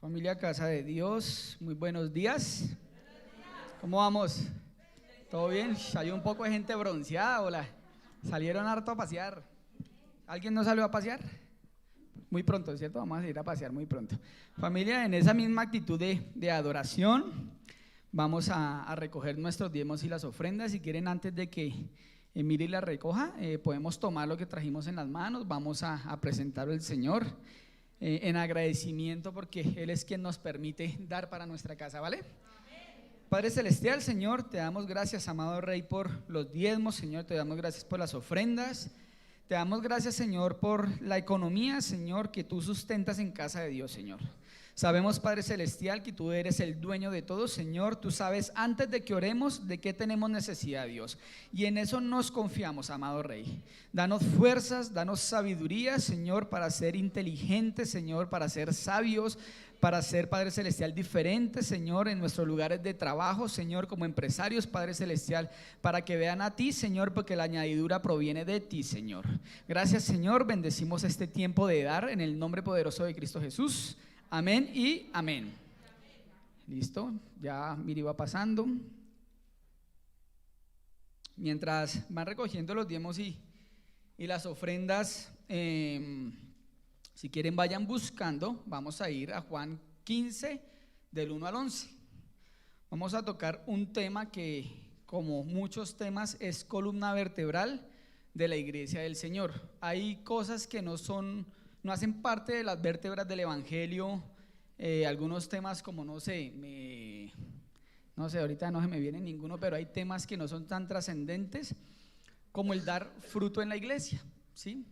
Familia Casa de Dios, muy buenos días. ¿Cómo vamos? ¿Todo bien? Hay un poco de gente bronceada, hola. Salieron harto a pasear. ¿Alguien no salió a pasear? Muy pronto, ¿cierto? Vamos a ir a pasear muy pronto. Familia, en esa misma actitud de adoración, vamos a recoger nuestros diezmos y las ofrendas. Si quieren, antes de que Emily la recoja, podemos tomar lo que trajimos en las manos. Vamos a presentarlo al Señor en agradecimiento, porque Él es quien nos permite dar para nuestra casa, ¿vale? Padre Celestial, Señor, te damos gracias, amado Rey, por los diezmos. Señor, te damos gracias por las ofrendas. Te damos gracias, Señor, por la economía, Señor, que tú sustentas en casa de Dios, Señor. Sabemos, Padre Celestial, que tú eres el dueño de todo, Señor. Tú sabes antes de que oremos de qué tenemos necesidad, Dios. Y en eso nos confiamos, amado Rey. Danos fuerzas, danos sabiduría, Señor, para ser inteligentes, Señor, para ser sabios, para ser, Padre Celestial, diferentes, Señor, en nuestros lugares de trabajo, Señor, como empresarios, Padre Celestial, para que vean a ti, Señor, porque la añadidura proviene de ti, Señor. Gracias, Señor, bendecimos este tiempo de dar en el nombre poderoso de Cristo Jesús. Amén y amén. Listo, ya Miri va pasando. Mientras van recogiendo los diezmos y las ofrendas, si quieren vayan buscando. Vamos a ir a Juan 15 del 1 al 11. Vamos a tocar un tema que, como muchos temas, es columna vertebral de la iglesia del Señor. Hay cosas que no hacen parte de las vértebras del evangelio. Algunos temas como no sé, ahorita no se me viene ninguno, pero hay temas que no son tan trascendentes como el dar fruto en la iglesia, ¿sí?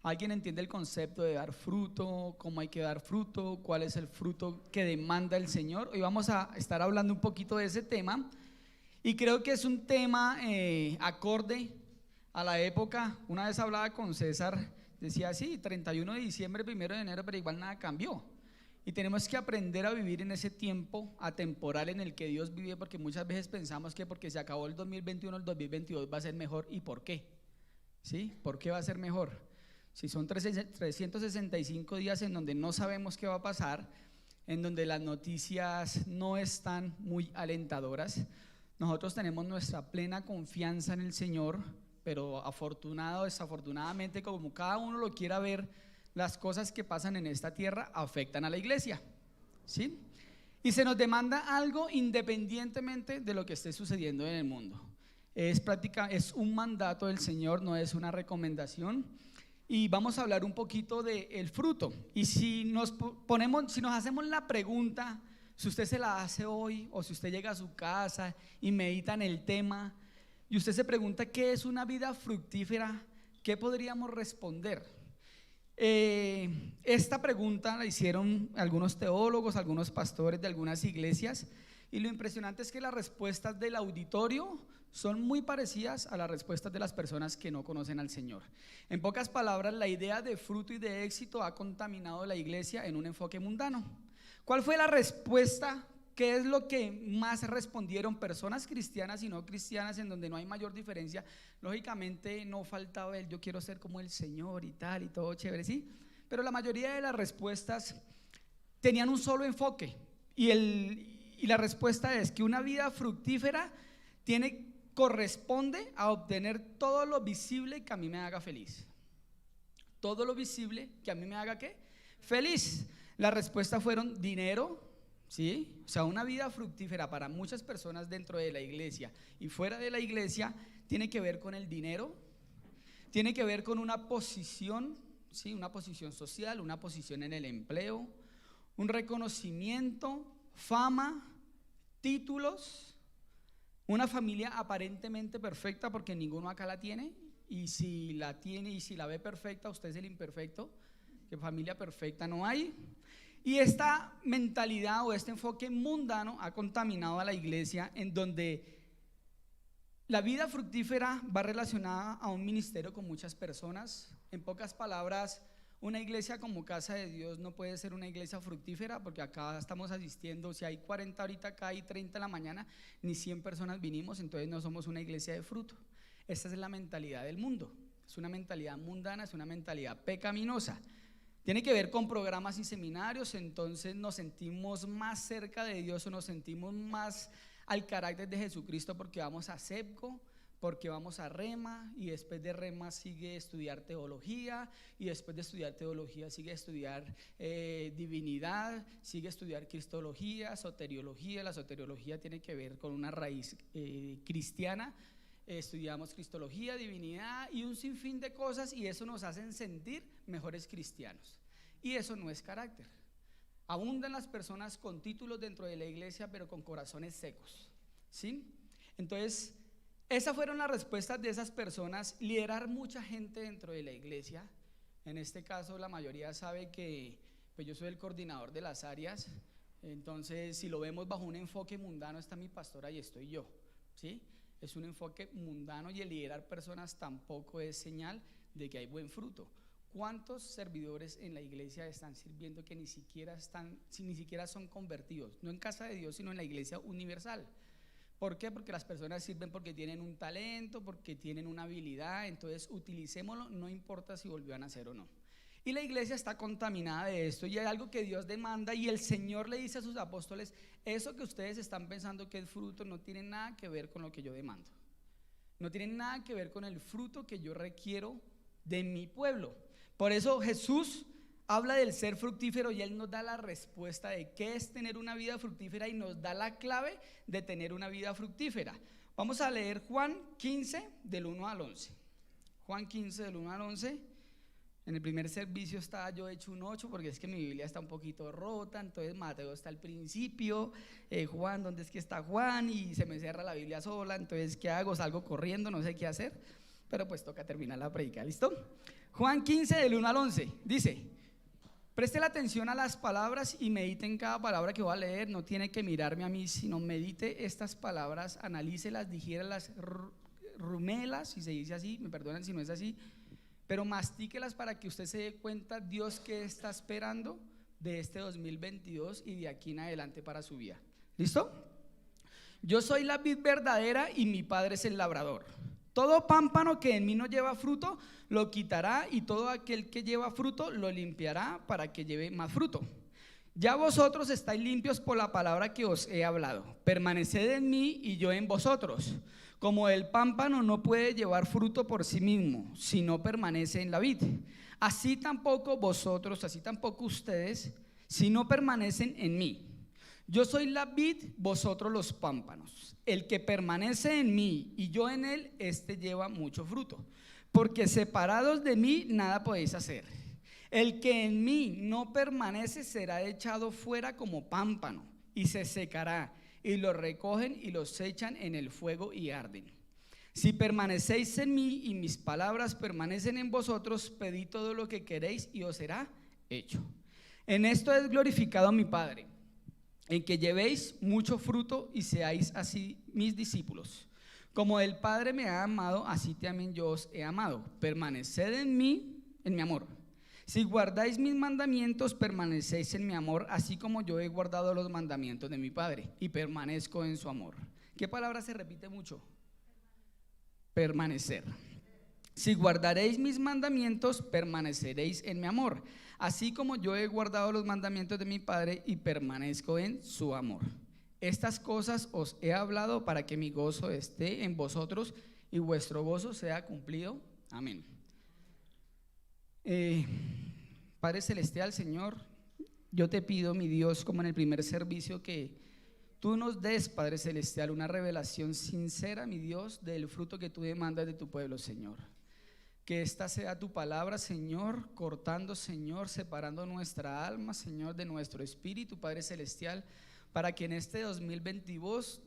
¿Alguien entiende el concepto de dar fruto? ¿Cómo hay que dar fruto? ¿Cuál es el fruto que demanda el Señor? Hoy vamos a estar hablando un poquito de ese tema, y creo que es un tema acorde a la época. Una vez hablaba con César, decía así: 31 de diciembre, 1 de enero, pero igual nada cambió. Y tenemos que aprender a vivir en ese tiempo atemporal en el que Dios vive, porque muchas veces pensamos que porque se acabó el 2021, el 2022 va a ser mejor. ¿Y por qué? ¿Sí? ¿Por qué va a ser mejor? Si son 365 días en donde no sabemos qué va a pasar, en donde las noticias no están muy alentadoras, nosotros tenemos nuestra plena confianza en el Señor, pero afortunado o desafortunadamente, como cada uno lo quiera ver, las cosas que pasan en esta tierra afectan a la iglesia, ¿sí? Y se nos demanda algo independientemente de lo que esté sucediendo en el mundo. Es un mandato del Señor, no es una recomendación. Y vamos a hablar un poquito del fruto. Y si nos hacemos la pregunta, si usted se la hace hoy, o si usted llega a su casa y medita en el tema, y usted se pregunta ¿qué es una vida fructífera?, ¿qué podríamos responder? Esta pregunta la hicieron algunos teólogos, algunos pastores de algunas iglesias, y lo impresionante es que las respuestas del auditorio son muy parecidas a las respuestas de las personas que no conocen al Señor. En pocas palabras, la idea de fruto y de éxito ha contaminado la iglesia en un enfoque mundano. ¿Cuál fue la respuesta? ¿Qué es lo que más respondieron personas cristianas y no cristianas, en donde no hay mayor diferencia? Lógicamente no faltaba el yo quiero ser como el Señor y tal, y todo chévere, ¿sí? Pero la mayoría de las respuestas tenían un solo enfoque, y la respuesta es que una vida fructífera corresponde a obtener todo lo visible que a mí me haga feliz. Todo lo visible que a mí me haga ¿qué? Feliz. La respuesta fueron dinero, ¿sí? O sea, una vida fructífera para muchas personas dentro de la iglesia y fuera de la iglesia tiene que ver con el dinero, tiene que ver con una posición, ¿sí? Una posición social, una posición en el empleo, un reconocimiento, fama, títulos, una familia aparentemente perfecta, porque ninguno acá la tiene, y si la tiene y si la ve perfecta, usted es el imperfecto, que familia perfecta no hay. Y esta mentalidad o este enfoque mundano ha contaminado a la iglesia, en donde la vida fructífera va relacionada a un ministerio con muchas personas. En pocas palabras, una iglesia como Casa de Dios no puede ser una iglesia fructífera, porque acá estamos asistiendo, si hay 40 ahorita acá y 30 en la mañana, ni 100 personas vinimos, entonces no somos una iglesia de fruto. Esta es la mentalidad del mundo, es una mentalidad mundana, es una mentalidad pecaminosa. Tiene que ver con programas y seminarios, entonces nos sentimos más cerca de Dios o nos sentimos más al carácter de Jesucristo porque vamos a CEPCO, porque vamos a Rema, y después de Rema sigue estudiar teología, y después de estudiar teología sigue estudiar divinidad, sigue estudiar cristología, soteriología. La soteriología tiene que ver con una raíz cristiana. Estudiamos cristología, divinidad y un sinfín de cosas, y eso nos hacen sentir mejores cristianos, y eso no es carácter. Abundan las personas con títulos dentro de la iglesia pero con corazones secos, ¿sí? Entonces esas fueron las respuestas de esas personas. Liderar mucha gente dentro de la iglesia, en este caso la mayoría sabe que pues yo soy el coordinador de las áreas, entonces si lo vemos bajo un enfoque mundano, está mi pastora y estoy yo, ¿sí? Es un enfoque mundano, y el liderar personas tampoco es señal de que hay buen fruto. ¿Cuántos servidores en la iglesia están sirviendo que ni siquiera son convertidos? No en casa de Dios, sino en la iglesia universal. ¿Por qué? Porque las personas sirven porque tienen un talento, porque tienen una habilidad, entonces utilicémoslo, no importa si volvió a nacer o no. Y la iglesia está contaminada de esto, y hay algo que Dios demanda, y el Señor le dice a sus apóstoles: eso que ustedes están pensando que es fruto no tiene nada que ver con lo que yo demando, no tiene nada que ver con el fruto que yo requiero de mi pueblo. Por eso Jesús habla del ser fructífero, y Él nos da la respuesta de qué es tener una vida fructífera, y nos da la clave de tener una vida fructífera. Vamos a leer Juan 15 del 1 al 11. Juan 15 del 1 al 11. En el primer servicio estaba yo hecho un 8 porque es que mi Biblia está un poquito rota, entonces Mateo está al principio, Juan, ¿dónde es que está Juan? Y se me cierra la Biblia sola, entonces ¿qué hago? Salgo corriendo, no sé qué hacer, pero pues toca terminar la predica, ¿listo? Juan 15 del 1 al 11 dice: preste la atención a las palabras y medite en cada palabra que voy a leer. No tiene que mirarme a mí, sino medite estas palabras, analícelas, digíralas, rumélas, si se dice así, me perdonan si no es así, pero mastíquelas para que usted se dé cuenta Dios qué está esperando de este 2022 y de aquí en adelante para su vida. ¿Listo? Yo soy la vid verdadera y mi Padre es el labrador. Todo pámpano que en mí no lleva fruto lo quitará, y todo aquel que lleva fruto lo limpiará para que lleve más fruto. Ya vosotros estáis limpios por la palabra que os he hablado. Permaneced en mí y yo en vosotros. Como el pámpano no puede llevar fruto por sí mismo si no permanece en la vid, así tampoco ustedes si no permanecen en mí. Yo soy la vid, vosotros los pámpanos. El que permanece en mí y yo en él, este lleva mucho fruto, porque separados de mí nada podéis hacer. El que en mí no permanece será echado fuera como pámpano y se secará, y los recogen y los echan en el fuego y arden. Si permanecéis en mí y mis palabras permanecen en vosotros, pedid todo lo que queréis y os será hecho. En esto es glorificado mi Padre, en que llevéis mucho fruto y seáis así mis discípulos. Como el Padre me ha amado, así también yo os he amado. Permaneced en mí, en mi amor. Si guardáis mis mandamientos, permanecéis en mi amor, así como yo he guardado los mandamientos de mi Padre y permanezco en su amor. ¿Qué palabra se repite mucho? Permanecer. Si guardaréis mis mandamientos, permaneceréis en mi amor, así como yo he guardado los mandamientos de mi Padre y permanezco en su amor. Estas cosas os he hablado para que mi gozo esté en vosotros y vuestro gozo sea cumplido. Amén. Padre Celestial, Señor, yo te pido, mi Dios, como en el primer servicio, que tú nos des, Padre Celestial, una revelación sincera, mi Dios, del fruto que tú demandas de tu pueblo, Señor. Que esta sea tu palabra, Señor, cortando, Señor, separando nuestra alma, Señor, de nuestro espíritu, Padre Celestial, para que en este 2022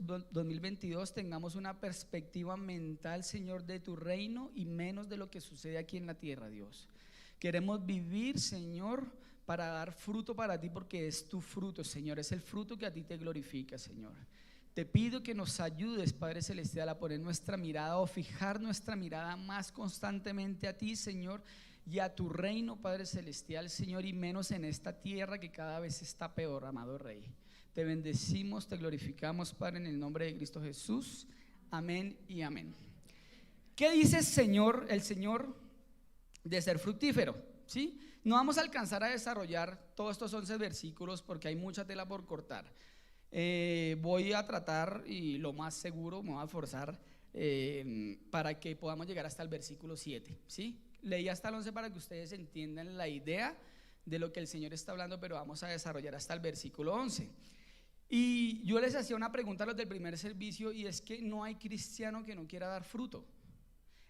tengamos una perspectiva mental, Señor, de tu reino y menos de lo que sucede aquí en la tierra, Dios. Queremos vivir, Señor, para dar fruto para ti, porque es tu fruto, Señor, es el fruto que a ti te glorifica, Señor. Te pido que nos ayudes, Padre Celestial, a poner nuestra mirada o fijar nuestra mirada más constantemente a ti, Señor, y a tu reino, Padre Celestial, Señor, y menos en esta tierra que cada vez está peor, amado Rey. Te bendecimos, te glorificamos, Padre, en el nombre de Cristo Jesús. Amén y amén. ¿Qué dice el Señor de ser fructífero? ¿Sí? No vamos a alcanzar a desarrollar todos estos 11 versículos porque hay mucha tela por cortar. Voy a tratar, y lo más seguro me voy a esforzar para que podamos llegar hasta el versículo 7, ¿sí? Leí hasta el 11 para que ustedes entiendan la idea de lo que el Señor está hablando, pero vamos a desarrollar hasta el versículo 11. Y yo les hacía una pregunta a los del primer servicio, y es que no hay cristiano que no quiera dar fruto.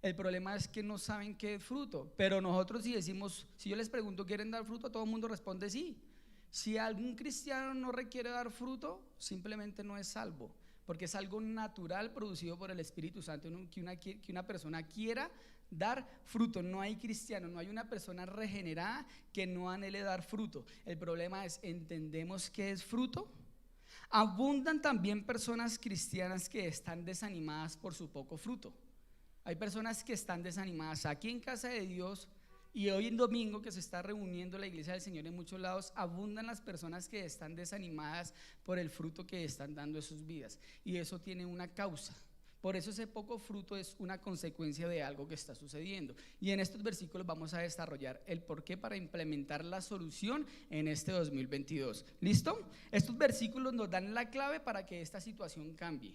El problema es que no saben qué es fruto, pero nosotros si decimos, si yo les pregunto, ¿quieren dar fruto? Todo el mundo responde sí. Si algún cristiano no requiere dar fruto, simplemente no es salvo, porque es algo natural producido por el Espíritu Santo, que una persona quiera dar fruto. No hay cristiano, no hay una persona regenerada que no anhele dar fruto. El problema es, ¿entendemos qué es fruto? Abundan también personas cristianas que están desanimadas por su poco fruto. Hay personas que están desanimadas aquí en Casa de Dios, y hoy en domingo que se está reuniendo la iglesia del Señor en muchos lados, abundan las personas que están desanimadas por el fruto que están dando en sus vidas, y eso tiene una causa. Por eso ese poco fruto es una consecuencia de algo que está sucediendo, y en estos versículos vamos a desarrollar el porqué para implementar la solución en este 2022. ¿Listo? Estos versículos nos dan la clave para que esta situación cambie.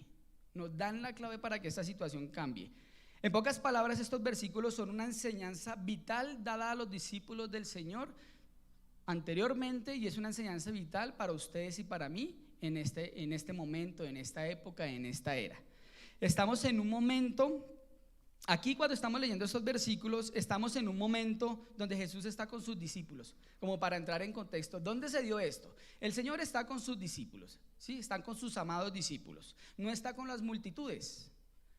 Nos dan la clave para que esta situación cambie. En pocas palabras, estos versículos son una enseñanza vital dada a los discípulos del Señor anteriormente, y es una enseñanza vital para ustedes y para mí en este momento, en esta época, en esta era. Estamos en un momento, aquí cuando estamos leyendo estos versículos, estamos en un momento donde Jesús está con sus discípulos. Como para entrar en contexto, ¿dónde se dio esto? El Señor está con sus discípulos, ¿sí? Están con sus amados discípulos, no está con las multitudes.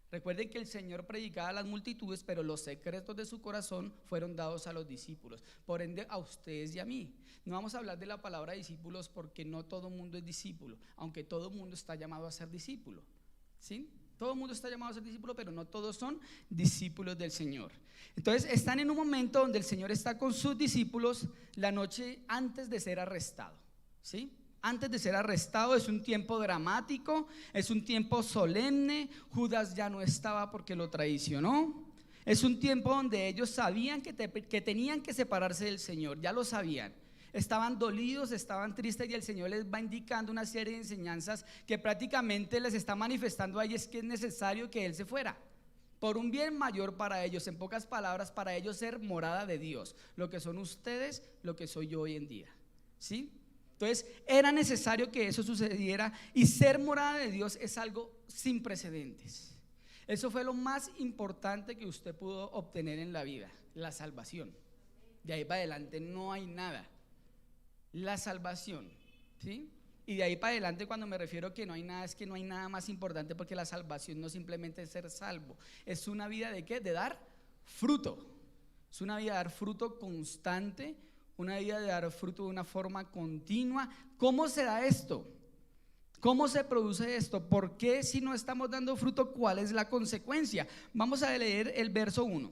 Recuerden que el Señor predicaba a las multitudes, pero los secretos de su corazón fueron dados a los discípulos, por ende a ustedes y a mí. No vamos a hablar de la palabra discípulos porque no todo mundo es discípulo, aunque todo mundo está llamado a ser discípulo, ¿sí? Todo mundo está llamado a ser discípulo, pero no todos son discípulos del Señor. Entonces están en un momento donde el Señor está con sus discípulos la noche antes de ser arrestado, ¿sí? Antes de ser arrestado. Es un tiempo dramático, es un tiempo solemne. Judas ya no estaba porque lo traicionó. Es un tiempo donde ellos sabían que tenían que separarse del Señor, ya lo sabían. Estaban dolidos, estaban tristes, y el Señor les va indicando una serie de enseñanzas que prácticamente les está manifestando a ellos que es necesario que Él se fuera, por un bien mayor para ellos. En pocas palabras, para ellos ser morada de Dios, lo que son ustedes, lo que soy yo hoy en día, ¿sí? Entonces era necesario que eso sucediera, y ser morada de Dios es algo sin precedentes. Eso fue lo más importante que usted pudo obtener en la vida, la salvación. De ahí para adelante no hay nada. La salvación, ¿sí? Y de ahí para adelante, cuando me refiero que no hay nada, es que no hay nada más importante, porque la salvación no simplemente es ser salvo, es una vida de ¿qué? De dar fruto. Es una vida de dar fruto constante, una vida de dar fruto de una forma continua. ¿Cómo se da esto? ¿Cómo se produce esto? ¿Por qué, si no estamos dando fruto, cuál es la consecuencia? Vamos a leer el verso 1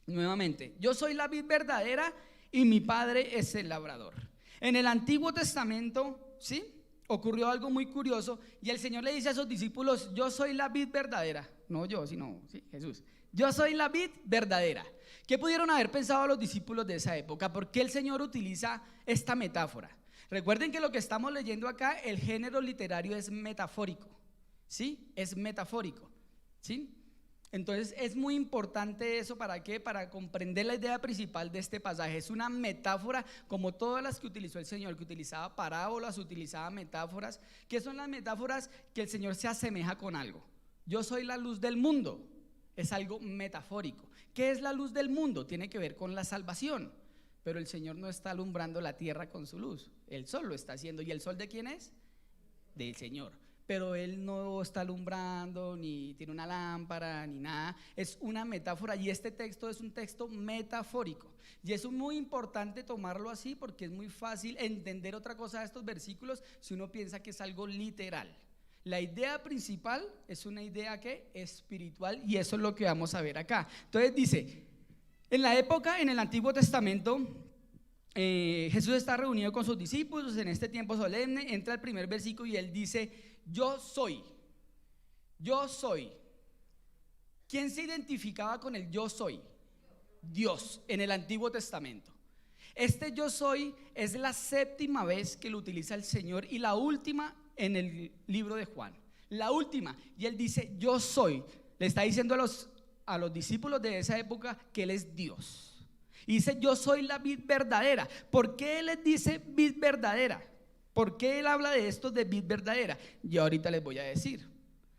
nuevamente. Yo soy la vid verdadera y mi Padre es el labrador. En el Antiguo Testamento, ¿sí?, ocurrió algo muy curioso, y el Señor le dice a sus discípulos: yo soy la vid verdadera. No yo, sino ¿sí? Jesús. Yo soy la vid verdadera. ¿Qué pudieron haber pensado los discípulos de esa época? ¿Por qué el Señor utiliza esta metáfora? Recuerden que lo que estamos leyendo acá, el género literario es metafórico, ¿sí? Es metafórico, ¿sí? Entonces es muy importante eso. ¿Para qué? Para comprender la idea principal de este pasaje. Es una metáfora, como todas las que utilizó el Señor, que utilizaba parábolas, utilizaba metáforas. ¿Qué son las metáforas? Que el Señor se asemeja con algo. Yo soy la luz del mundo, es algo metafórico. ¿Qué es la luz del mundo? Tiene que ver con la salvación. Pero el Señor no está alumbrando la tierra con su luz, el sol lo está haciendo. ¿Y el sol de quién es? Del Señor. Pero Él no está alumbrando, ni tiene una lámpara, ni nada. Es una metáfora, y este texto es un texto metafórico. Y es muy importante tomarlo así, porque es muy fácil entender otra cosa de estos versículos si uno piensa que es algo literal. La idea principal es una idea que espiritual, y eso es lo que vamos a ver acá. Entonces dice, en la época, en el Antiguo Testamento, Jesús está reunido con sus discípulos en este tiempo solemne. Entra el primer versículo y Él dice: yo soy. Yo soy. ¿Quién se identificaba con el yo soy? Dios, en el Antiguo Testamento. Este yo soy es la séptima vez que lo utiliza el Señor y la última en el libro de Juan. La última. Y él dice, yo soy. Le está diciendo a los discípulos de esa época que él es Dios. Y dice, yo soy la vid verdadera. ¿Por qué él les dice vid verdadera? ¿Por qué él habla de esto de vid verdadera? Yo ahorita les voy a decir.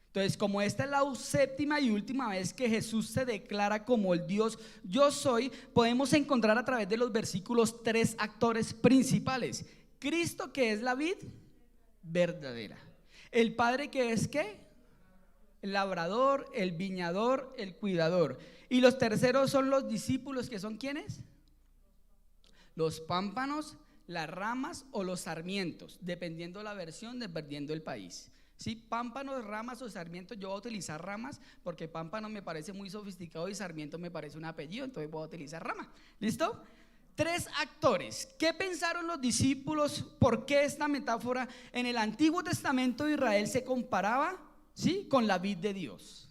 Entonces, como esta es la séptima y última vez que Jesús se declara como el Dios yo soy, podemos encontrar a través de los versículos 3 actores principales. Cristo, que es la vid verdadera. El Padre, que es ¿qué? El labrador, el viñador, el cuidador. Y los terceros son los discípulos, que son ¿quiénes? Los pámpanos, las ramas o los sarmientos, dependiendo la versión, dependiendo el país. ¿Sí? Pámpanos, ramas o sarmientos. Yo voy a utilizar ramas porque pámpano me parece muy sofisticado y sarmiento me parece un apellido, entonces voy a utilizar rama. ¿Listo? 3 actores. ¿Qué pensaron los discípulos? ¿Por qué esta metáfora? En el Antiguo Testamento Israel se comparaba, ¿sí?, con la vid de Dios.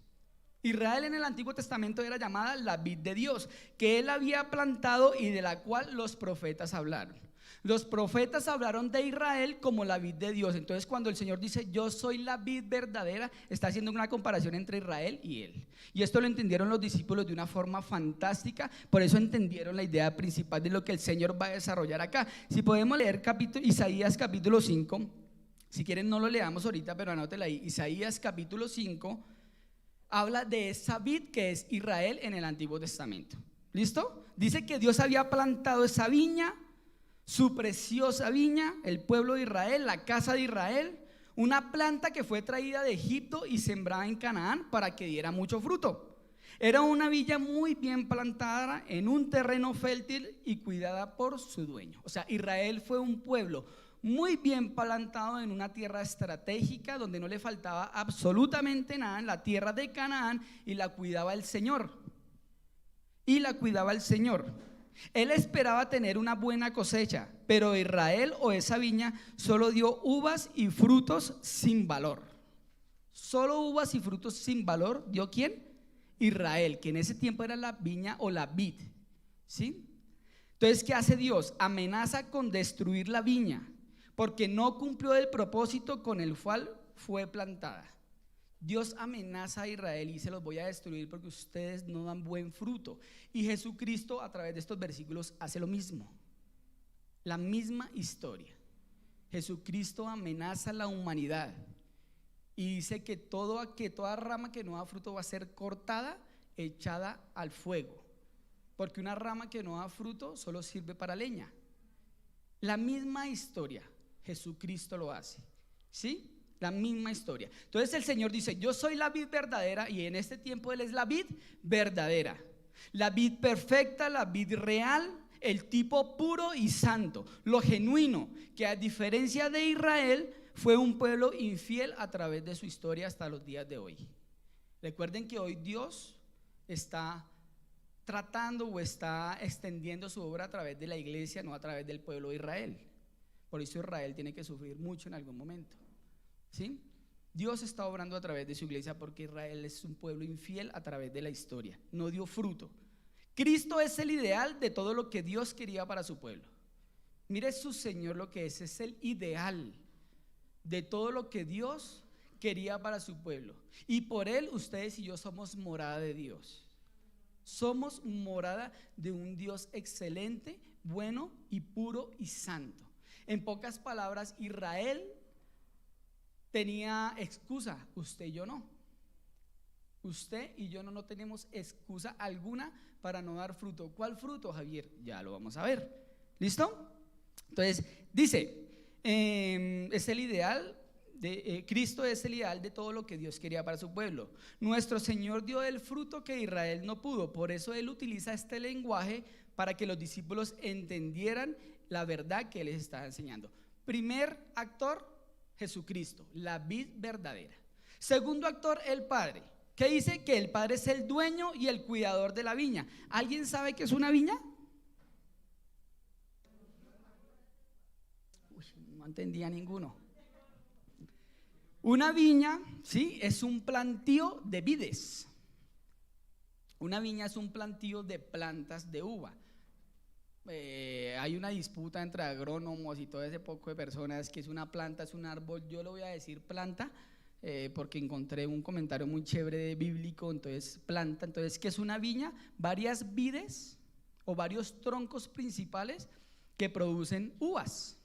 Israel en el Antiguo Testamento era llamada la vid de Dios, que él había plantado y de la cual los profetas hablaron. Los profetas hablaron de Israel como la vid de Dios. Entonces, cuando el Señor dice yo soy la vid verdadera, está haciendo una comparación entre Israel y él. Y esto lo entendieron los discípulos de una forma fantástica. Por eso entendieron la idea principal de lo que el Señor va a desarrollar acá. Si podemos leer Isaías capítulo 5, si quieren no lo leamos ahorita, pero anótela ahí. Isaías capítulo 5 habla de esa vid que es Israel en el Antiguo Testamento. ¿Listo? Dice que Dios había plantado esa viña, su preciosa viña, el pueblo de Israel, la casa de Israel, una planta que fue traída de Egipto y sembrada en Canaán para que diera mucho fruto. Era una viña muy bien plantada en un terreno fértil y cuidada por su dueño. O sea, Israel fue un pueblo muy bien plantado en una tierra estratégica donde no le faltaba absolutamente nada, en la tierra de Canaán, y la cuidaba el Señor. Él esperaba tener una buena cosecha, pero Israel o esa viña solo dio uvas y frutos sin valor. Solo uvas y frutos sin valor dio ¿quién? Israel, que en ese tiempo era la viña o la vid, ¿sí? Entonces, ¿qué hace Dios? Amenaza con destruir la viña porque no cumplió el propósito con el cual fue plantada. Dios amenaza a Israel y se los voy a destruir porque ustedes no dan buen fruto. Y Jesucristo a través de estos versículos hace lo mismo, la misma historia. Jesucristo amenaza a la humanidad y dice que toda rama que no da fruto va a ser cortada, echada al fuego, porque una rama que no da fruto solo sirve para leña. La misma historia, Jesucristo lo hace, ¿sí? La misma historia. Entonces el Señor dice, yo soy la vid verdadera, y en este tiempo Él es la vid verdadera, la vid perfecta, la vid real, el tipo puro y santo, lo genuino, que a diferencia de Israel fue un pueblo infiel a través de su historia hasta los días de hoy. Recuerden que hoy Dios está tratando o está extendiendo su obra a través de la iglesia, no a través del pueblo de Israel. Por eso Israel tiene que sufrir mucho en algún momento, ¿sí? Dios está obrando a través de su iglesia porque Israel es un pueblo infiel a través de la historia, no dio fruto. Cristo es el ideal de todo lo que Dios quería para su pueblo. Mire su Señor lo que es el ideal de todo lo que Dios quería para su pueblo. Y por Él ustedes y yo somos morada de Dios. Somos morada de un Dios excelente, bueno y puro y santo. En pocas palabras, Israel tenía excusa, usted y yo no. Usted y yo no tenemos excusa alguna para no dar fruto. ¿Cuál fruto, Javier? Ya lo vamos a ver. ¿Listo? Entonces, dice, es el ideal Cristo es el ideal de todo lo que Dios quería para su pueblo. Nuestro Señor dio el fruto que Israel no pudo. Por eso Él utiliza este lenguaje para que los discípulos entendieran la verdad que Él les estaba enseñando. Primer actor, Jesucristo, la vid verdadera. Segundo actor, el Padre, que dice que el Padre es el dueño y el cuidador de la viña. ¿Alguien sabe qué es una viña? Uy, no entendía ninguno. Una viña, ¿sí?, es un plantío de vides. Una viña es un plantío de plantas de uva. hay una disputa entre agrónomos y todo ese poco de personas que es una planta, es un árbol. Yo lo voy a decir planta porque encontré un comentario muy chévere bíblico. Entonces planta, entonces ¿qué es una viña? Varias vides o varios troncos principales que producen uvas.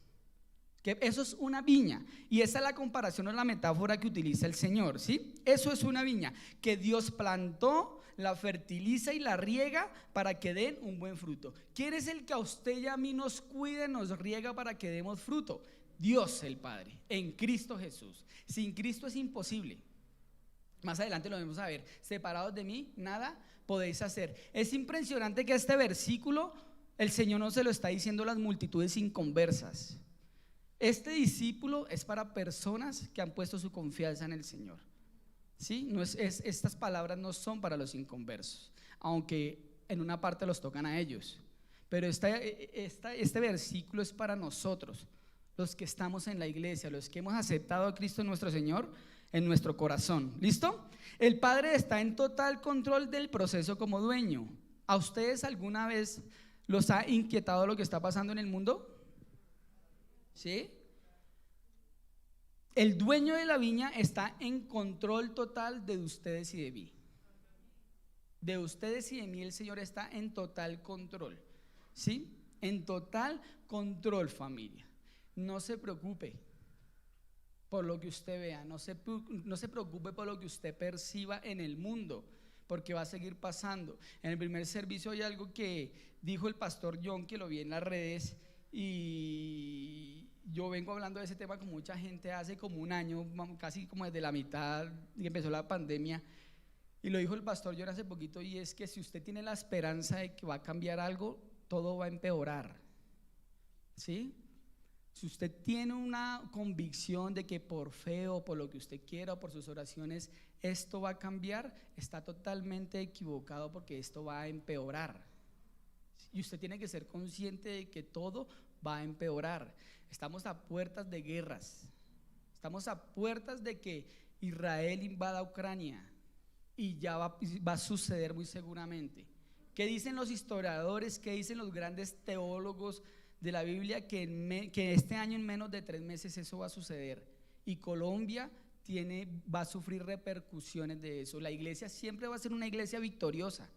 Que eso es una viña, y esa es la comparación o la metáfora que utiliza el Señor, ¿sí? Eso es una viña que Dios plantó, la fertiliza y la riega para que den un buen fruto. ¿Quién es el que a usted y a mí nos cuide, nos riega para que demos fruto? Dios el Padre, en Cristo Jesús. Sin Cristo es imposible. Más adelante lo vamos a ver. Separados de mí, nada podéis hacer. Es impresionante que este versículo el Señor no se lo está diciendo a las multitudes inconversas. Este discípulo es para personas que han puesto su confianza en el Señor, ¿sí? Estas palabras no son para los inconversos, aunque en una parte los tocan a ellos. Pero este versículo es para nosotros, los que estamos en la iglesia, los que hemos aceptado a Cristo nuestro Señor en nuestro corazón. ¿Listo? El Padre está en total control del proceso como dueño. ¿A ustedes alguna vez los ha inquietado lo que está pasando en el mundo? ¿Sí? El dueño de la viña está en control total de ustedes y de mí. De ustedes y de mí el Señor está en total control, ¿sí? En total control, familia. No se preocupe por lo que usted vea, no se preocupe por lo que usted perciba en el mundo, porque va a seguir pasando. En el primer servicio hay algo que dijo el pastor John, que lo vi en las redes, y yo vengo hablando de ese tema con mucha gente hace como un año, casi como desde la mitad que empezó la pandemia, y lo dijo el pastor John hace poquito, y es que si usted tiene la esperanza de que va a cambiar algo, todo va a empeorar, ¿sí? Si usted tiene una convicción de que por fe o por lo que usted quiera o por sus oraciones esto va a cambiar, está totalmente equivocado, porque esto va a empeorar. Y usted tiene que ser consciente de que todo va a empeorar. Estamos a puertas de guerras, estamos a puertas de que Israel invada Ucrania, y ya va a suceder muy seguramente. ¿Qué dicen los historiadores? ¿Qué dicen los grandes teólogos de la Biblia? Que este año, en menos de 3 meses, eso va a suceder, y Colombia va a sufrir repercusiones de eso. La iglesia siempre va a ser una iglesia victoriosa,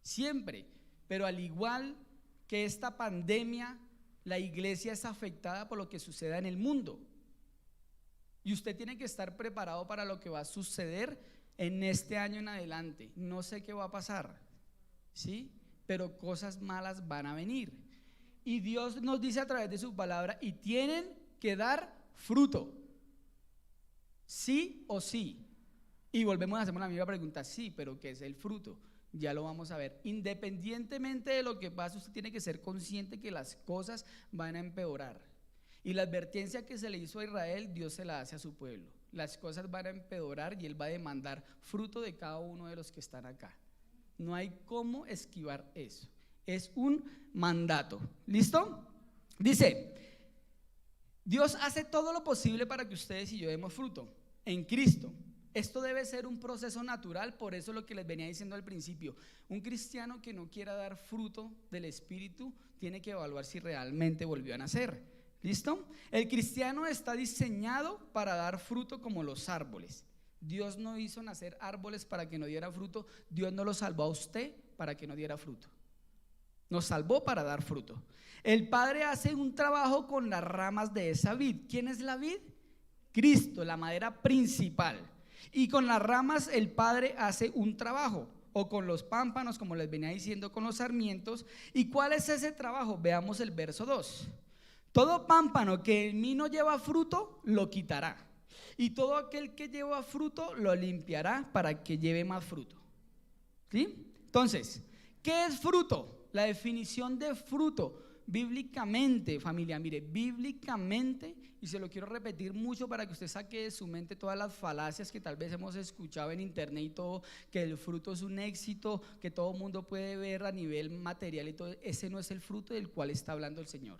siempre, pero al igual que esta pandemia, la iglesia es afectada por lo que suceda en el mundo, y usted tiene que estar preparado para lo que va a suceder en este año en adelante. No sé qué va a pasar, ¿sí? Pero cosas malas van a venir, y Dios nos dice a través de su palabra: y tienen que dar fruto, sí o sí. Y volvemos a hacer la misma pregunta: sí, pero ¿qué es el fruto? Ya lo vamos a ver. Independientemente de lo que pase, usted tiene que ser consciente que las cosas van a empeorar, y la advertencia que se le hizo a Israel, Dios se la hace a su pueblo. Las cosas van a empeorar y Él va a demandar fruto de cada uno de los que están acá. No hay cómo esquivar eso, es un mandato. ¿Listo? Dice: Dios hace todo lo posible para que ustedes y yo demos fruto en Cristo. Esto debe ser un proceso natural. Por eso lo que les venía diciendo al principio: un cristiano que no quiera dar fruto del Espíritu tiene que evaluar si realmente volvió a nacer. ¿Listo? El cristiano está diseñado para dar fruto como los árboles. Dios no hizo nacer árboles para que no diera fruto. Dios no lo salvó a usted para que no diera fruto. Nos salvó para dar fruto. El Padre hace un trabajo con las ramas de esa vid. ¿Quién es la vid? Cristo, la madera principal. Y con las ramas el Padre hace un trabajo, o con los pámpanos, como les venía diciendo, con los sarmientos. ¿Y cuál es ese trabajo? Veamos el verso 2. Todo pámpano que en mí no lleva fruto, lo quitará, y todo aquel que lleva fruto, lo limpiará para que lleve más fruto. ¿Sí? Entonces, ¿qué es fruto? La definición de fruto bíblicamente, familia, mire, bíblicamente, y se lo quiero repetir mucho para que usted saque de su mente todas las falacias que tal vez hemos escuchado en internet y todo, que el fruto es un éxito que todo el mundo puede ver a nivel material y todo. Ese no es el fruto del cual está hablando el Señor,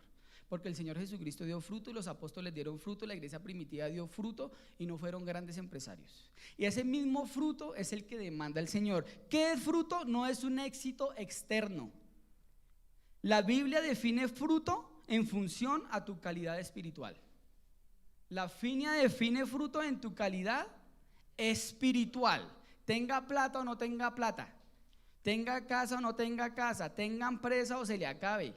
porque el Señor Jesucristo dio fruto, y los apóstoles dieron fruto, la iglesia primitiva dio fruto, y no fueron grandes empresarios. Y ese mismo fruto es el que demanda el Señor. ¿Qué es fruto? No es un éxito externo. La Biblia define fruto en función a tu calidad espiritual. La Biblia define fruto en tu calidad espiritual. Tenga plata o no tenga plata, tenga casa o no tenga casa, tenga empresa o se le acabe.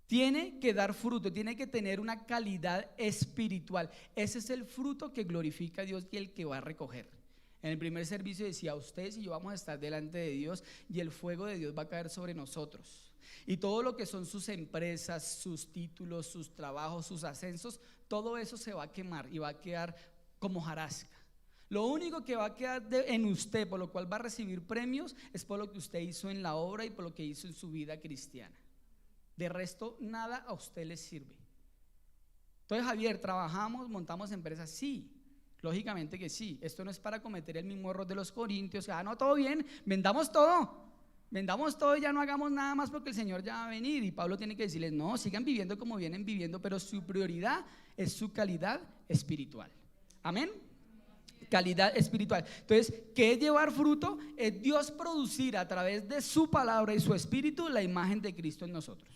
Tiene que dar fruto, tiene que tener una calidad espiritual. Ese es el fruto que glorifica a Dios y el que va a recoger. En el primer servicio decía: ustedes y yo vamos a estar delante de Dios y el fuego de Dios va a caer sobre nosotros. Y todo lo que son sus empresas, sus títulos, sus trabajos, sus ascensos, todo eso se va a quemar y va a quedar como hojarasca. Lo único que va a quedar en usted, por lo cual va a recibir premios, es por lo que usted hizo en la obra y por lo que hizo en su vida cristiana. De resto, nada a usted le sirve. Entonces, Javier, ¿trabajamos, montamos empresas? Sí, lógicamente que sí. Esto no es para cometer el mismo error de los corintios. No, todo bien, vendamos todo y ya no hagamos nada más porque el Señor ya va a venir. Y Pablo tiene que decirles: no, sigan viviendo como vienen viviendo, pero su prioridad es su calidad espiritual. Amén. Calidad espiritual. Entonces, ¿qué es llevar fruto? Es Dios producir a través de su palabra y su espíritu la imagen de Cristo en nosotros.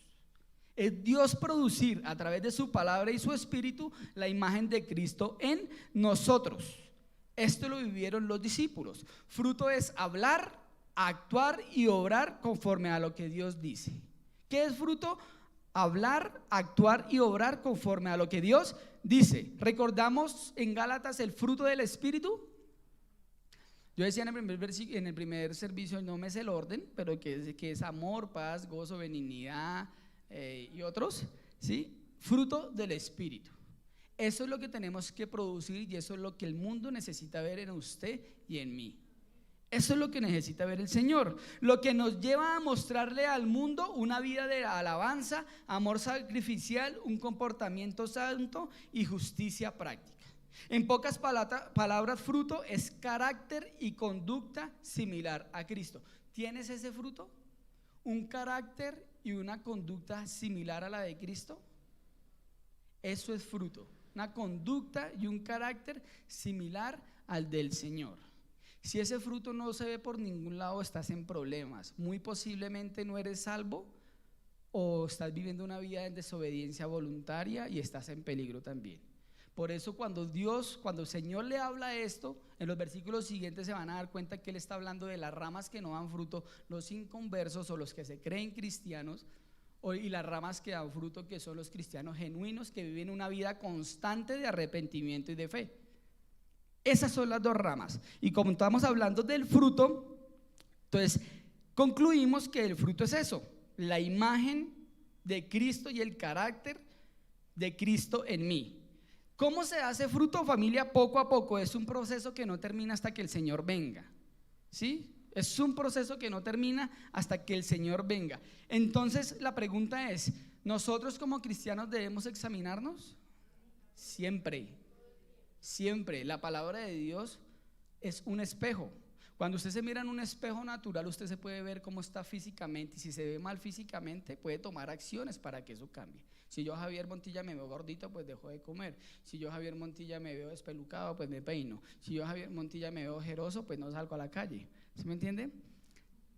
Es Dios producir a través de su palabra y su espíritu la imagen de Cristo en nosotros. Esto lo vivieron los discípulos. Fruto es hablar, actuar y obrar conforme a lo que Dios dice. ¿Qué es fruto? Hablar, actuar y obrar conforme a lo que Dios dice. ¿Recordamos en Gálatas el fruto del espíritu? Yo decía en el primer servicio, no me sé el orden, pero que es amor, paz, gozo, benignidad y otros, ¿sí? Fruto del espíritu. Eso es lo que tenemos que producir y eso es lo que el mundo necesita ver en usted y en mí. Eso es lo que necesita ver el Señor. Lo que nos lleva a mostrarle al mundo una vida de alabanza, amor sacrificial, un comportamiento santo y justicia práctica. En pocas palabras, fruto es carácter y conducta similar a Cristo. ¿Tienes ese fruto? ¿Un carácter y una conducta similar a la de Cristo? Eso es fruto. Una conducta y un carácter similar al del Señor. Si ese fruto no se ve por ningún lado, estás en problemas. Muy posiblemente no eres salvo o estás viviendo una vida en desobediencia voluntaria y estás en peligro también. Por eso cuando el Señor le habla esto, en los versículos siguientes se van a dar cuenta que Él está hablando de las ramas que no dan fruto, los inconversos o los que se creen cristianos, y las ramas que dan fruto, que son los cristianos genuinos que viven una vida constante de arrepentimiento y de fe. Esas son las dos ramas. Y como estamos hablando del fruto, entonces concluimos que el fruto es eso: la imagen de Cristo y el carácter de Cristo en mí. ¿Cómo se hace fruto, familia? Poco a poco. Es un proceso que no termina hasta que el Señor venga, ¿sí? Es un proceso que no termina hasta que el Señor venga. Entonces la pregunta es: ¿nosotros como cristianos debemos examinarnos? Siempre. Siempre. La palabra de Dios es un espejo. Cuando usted se mira en un espejo natural, usted se puede ver cómo está físicamente, y si se ve mal físicamente, puede tomar acciones para que eso cambie. Si yo, Javier Montilla, me veo gordito, pues dejo de comer. Si yo, Javier Montilla, me veo despelucado, pues me peino. Si yo, Javier Montilla, me veo ojeroso, pues no salgo a la calle. ¿Sí me entiende?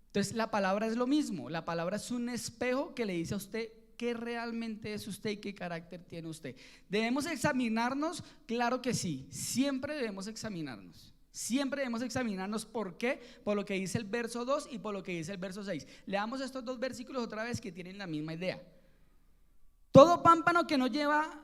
Entonces la palabra es lo mismo. La palabra es un espejo que le dice a usted qué realmente es usted y qué carácter tiene usted. ¿Debemos examinarnos? Claro que sí, siempre debemos examinarnos. Siempre debemos examinarnos. ¿Por qué? Por lo que dice el verso 2 y por lo que dice el verso 6. Leamos estos dos versículos otra vez que tienen la misma idea. Todo pámpano que no lleva,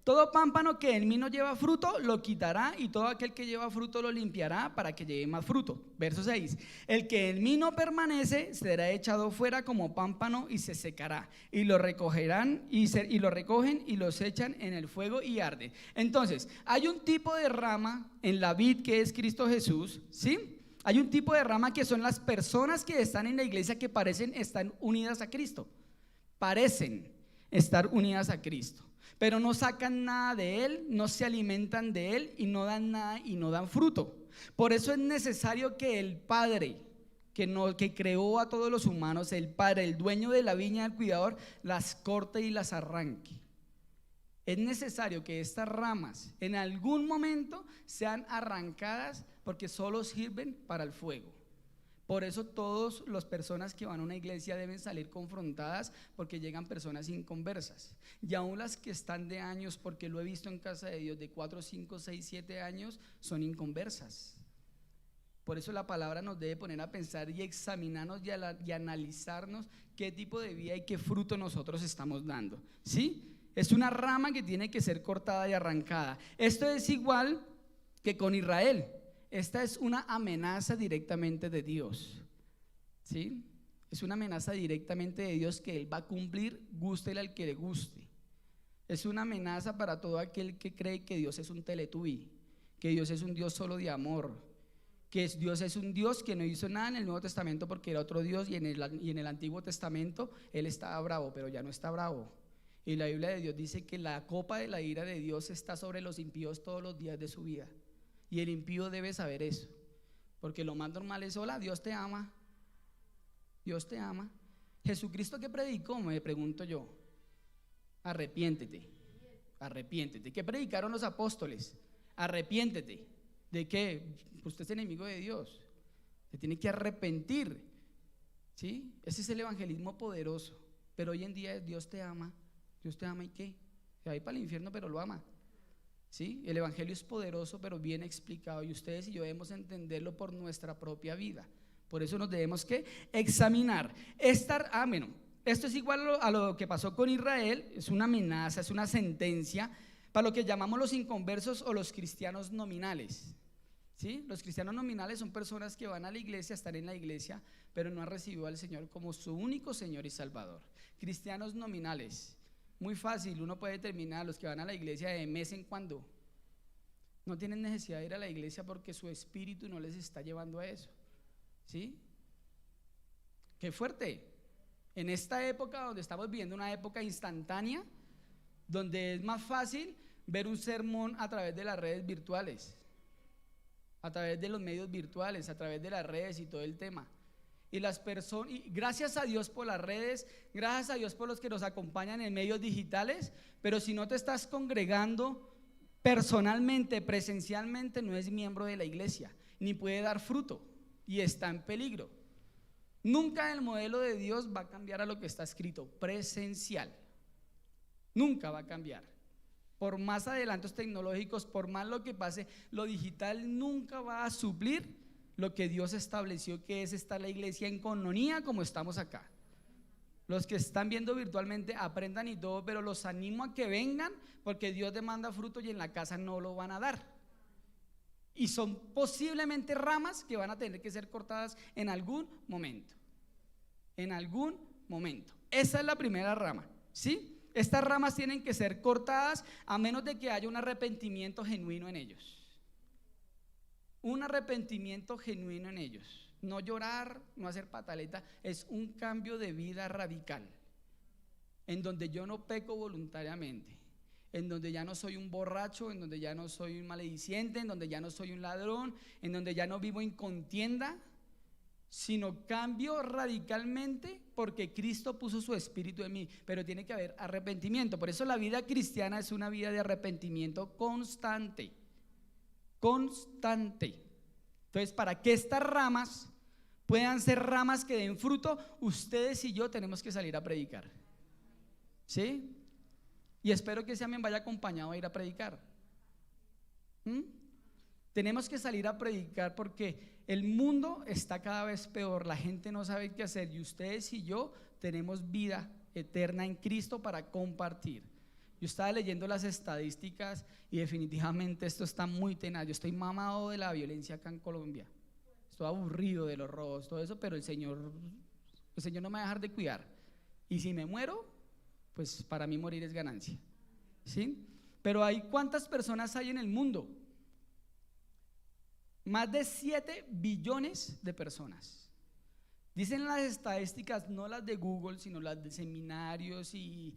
todo pámpano que en mí no lleva fruto lo quitará, y todo aquel que lleva fruto lo limpiará para que lleve más fruto. Verso 6. El que en mí no permanece será echado fuera como pámpano y se secará, y lo recogerán y lo recogen y los echan en el fuego y arde. Entonces, hay un tipo de rama en la vid que es Cristo Jesús, ¿sí? Hay un tipo de rama que son las personas que están en la iglesia que parecen estar unidas a Cristo. Parecen estar unidas a Cristo, pero no sacan nada de Él, no se alimentan de Él y no dan nada y no dan fruto. Por eso es necesario que el Padre que creó a todos los humanos, el Padre, el dueño de la viña, el cuidador, las corte y las arranque. Es necesario que estas ramas en algún momento sean arrancadas, porque solo sirven para el fuego. Por eso todas las personas que van a una iglesia deben salir confrontadas, porque llegan personas inconversas. Y aún las que están de años, porque lo he visto en casa de Dios, de 4, 5, 6, 7 años, son inconversas. Por eso la palabra nos debe poner a pensar y examinarnos y analizarnos qué tipo de vida y qué fruto nosotros estamos dando. ¿Sí? Es una rama que tiene que ser cortada y arrancada. Esto es igual que con Israel. Esta es una amenaza directamente de Dios. ¿Sí? Es una amenaza directamente de Dios que Él va a cumplir, gústele al que le guste. Es una amenaza para todo aquel que cree que Dios es un teletubby, que Dios es un Dios solo de amor, que Dios es un Dios que no hizo nada en el Nuevo Testamento porque era otro Dios, y en el Antiguo Testamento Él estaba bravo, pero ya no está bravo. Y la Biblia de Dios dice que la copa de la ira de Dios está sobre los impíos todos los días de su vida. Y el impío debe saber eso, porque lo más normal es: hola, Dios te ama, Dios te ama. Jesucristo, ¿qué predicó? Me pregunto yo. Arrepiéntete, arrepiéntete. ¿Qué predicaron los apóstoles? Arrepiéntete. ¿De qué? Usted es enemigo de Dios, se tiene que arrepentir. ¿Sí? Ese es el evangelismo poderoso. Pero hoy en día Dios te ama ¿y qué? Se va a ir para el infierno, pero lo ama. ¿Sí? El evangelio es poderoso, pero bien explicado, y ustedes y yo debemos entenderlo por nuestra propia vida. Por eso nos debemos que examinar. Esto es igual a lo que pasó con Israel. Es una amenaza, es una sentencia para lo que llamamos los inconversos o los cristianos nominales. ¿Sí? Los cristianos nominales son personas que van a la iglesia, están en la iglesia, pero no han recibido al Señor como su único Señor y Salvador. Cristianos nominales, muy fácil, uno puede determinar: los que van a la iglesia de mes en cuando. No tienen necesidad de ir a la iglesia porque su espíritu no les está llevando a eso. ¿Sí? Qué fuerte. En esta época donde estamos viviendo una época instantánea, donde es más fácil ver un sermón a través de las redes virtuales, a través de los medios virtuales, a través de las redes y todo el tema. Y las personas, y gracias a Dios por las redes, gracias a Dios por los que nos acompañan en medios digitales, pero si no te estás congregando personalmente, presencialmente, no es miembro de la iglesia, ni puede dar fruto, y está en peligro. Nunca el modelo de Dios va a cambiar a lo que está escrito: presencial. Nunca va a cambiar. Por más adelantos tecnológicos, por más lo que pase, lo digital nunca va a suplir lo que Dios estableció, que es estar la iglesia en coinonía como estamos acá. Los que están viendo virtualmente aprendan y todo, pero los animo a que vengan, porque Dios demanda fruto y en la casa no lo van a dar. Y son posiblemente ramas que van a tener que ser cortadas en algún momento. En algún momento. Esa es la primera rama, ¿sí? Estas ramas tienen que ser cortadas a menos de que haya un arrepentimiento genuino en ellos. Un arrepentimiento genuino en ellos. No llorar, no hacer pataleta, es un cambio de vida radical, en donde yo no peco voluntariamente, en donde ya no soy un borracho, en donde ya no soy un malediciente, en donde ya no soy un ladrón, en donde ya no vivo en contienda, sino cambio radicalmente porque Cristo puso su espíritu en mí. Pero tiene que haber arrepentimiento. Por eso la vida cristiana es una vida de arrepentimiento constante. Constante. Entonces, para que estas ramas puedan ser ramas que den fruto, ustedes y yo tenemos que salir a predicar. ¿Sí? Y espero que ese amén vaya acompañado a ir a predicar. Tenemos que salir a predicar porque el mundo está cada vez peor, la gente no sabe qué hacer, y ustedes y yo tenemos vida eterna en Cristo para compartir. Yo estaba leyendo las estadísticas y definitivamente esto está muy tenaz. Yo estoy mamado de la violencia acá en Colombia, estoy aburrido de los robos, todo eso, pero el Señor no me va a dejar de cuidar, y si me muero, pues para mí morir es ganancia. ¿Sí? Pero ¿cuántas personas hay en el mundo? Más de 7 billones de personas. Dicen las estadísticas, no las de Google, sino las de seminarios y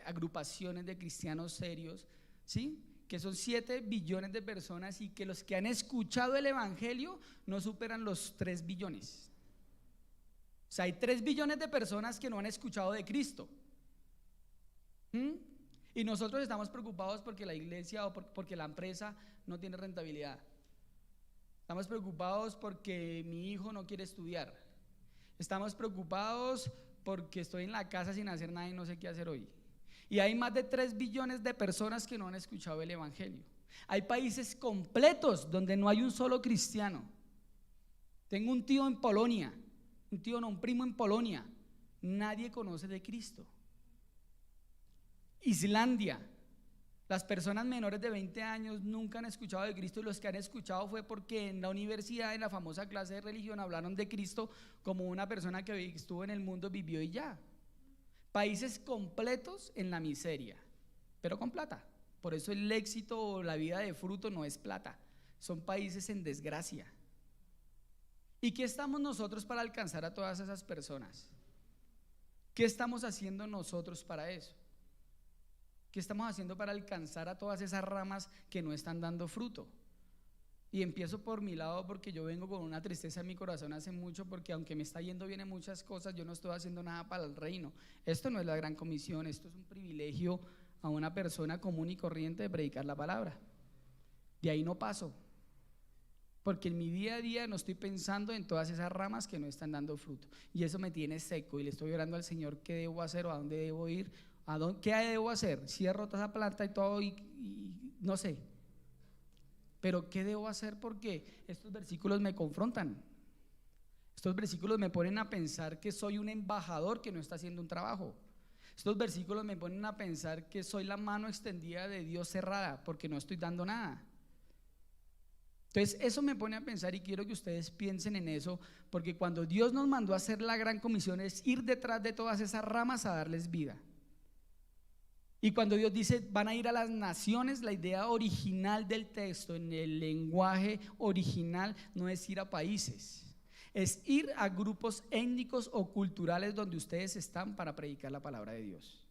agrupaciones de cristianos serios, ¿sí? Que son 7 billones de personas, y que los que han escuchado el evangelio no superan los 3 billones. O sea, hay 3 billones de personas que no han escuchado de Cristo. Y nosotros estamos preocupados porque la iglesia o porque la empresa no tiene rentabilidad. Estamos preocupados porque mi hijo no quiere estudiar. Estamos preocupados porque estoy en la casa sin hacer nada y no sé qué hacer hoy. Y hay más de 3 billones de personas que no han escuchado el evangelio. Hay países completos donde no hay un solo cristiano. Tengo un tío en Polonia, un primo en Polonia. Nadie conoce de Cristo. Islandia, las personas menores de 20 años nunca han escuchado de Cristo, y los que han escuchado fue porque en la universidad, en la famosa clase de religión, hablaron de Cristo como una persona que estuvo en el mundo, vivió y ya. Países completos en la miseria, pero con plata. Por eso el éxito o la vida de fruto no es plata, son países en desgracia. ¿Y qué estamos nosotros para alcanzar a todas esas personas? ¿Qué estamos haciendo nosotros para eso? ¿Qué estamos haciendo para alcanzar a todas esas ramas que no están dando fruto? Y empiezo por mi lado, porque yo vengo con una tristeza en mi corazón hace mucho, porque aunque me está yendo bien en muchas cosas, yo no estoy haciendo nada para el reino. Esto no es la gran comisión, esto es un privilegio a una persona común y corriente de predicar la palabra. De ahí no paso, porque en mi día a día no estoy pensando en todas esas ramas que no están dando fruto, y eso me tiene seco, y le estoy orando al Señor qué debo hacer o a dónde debo ir, qué debo hacer. Cierro toda esa planta y todo y no sé, pero qué debo hacer, porque estos versículos me confrontan. Estos versículos me ponen a pensar que soy un embajador que no está haciendo un trabajo. Estos versículos me ponen a pensar que soy la mano extendida de Dios cerrada, porque no estoy dando nada. Entonces eso me pone a pensar, y quiero que ustedes piensen en eso, porque cuando Dios nos mandó a hacer la gran comisión es ir detrás de todas esas ramas a darles vida. Y cuando Dios dice van a ir a las naciones, la idea original del texto en el lenguaje original no es ir a países, es ir a grupos étnicos o culturales donde ustedes están para predicar la palabra de Dios.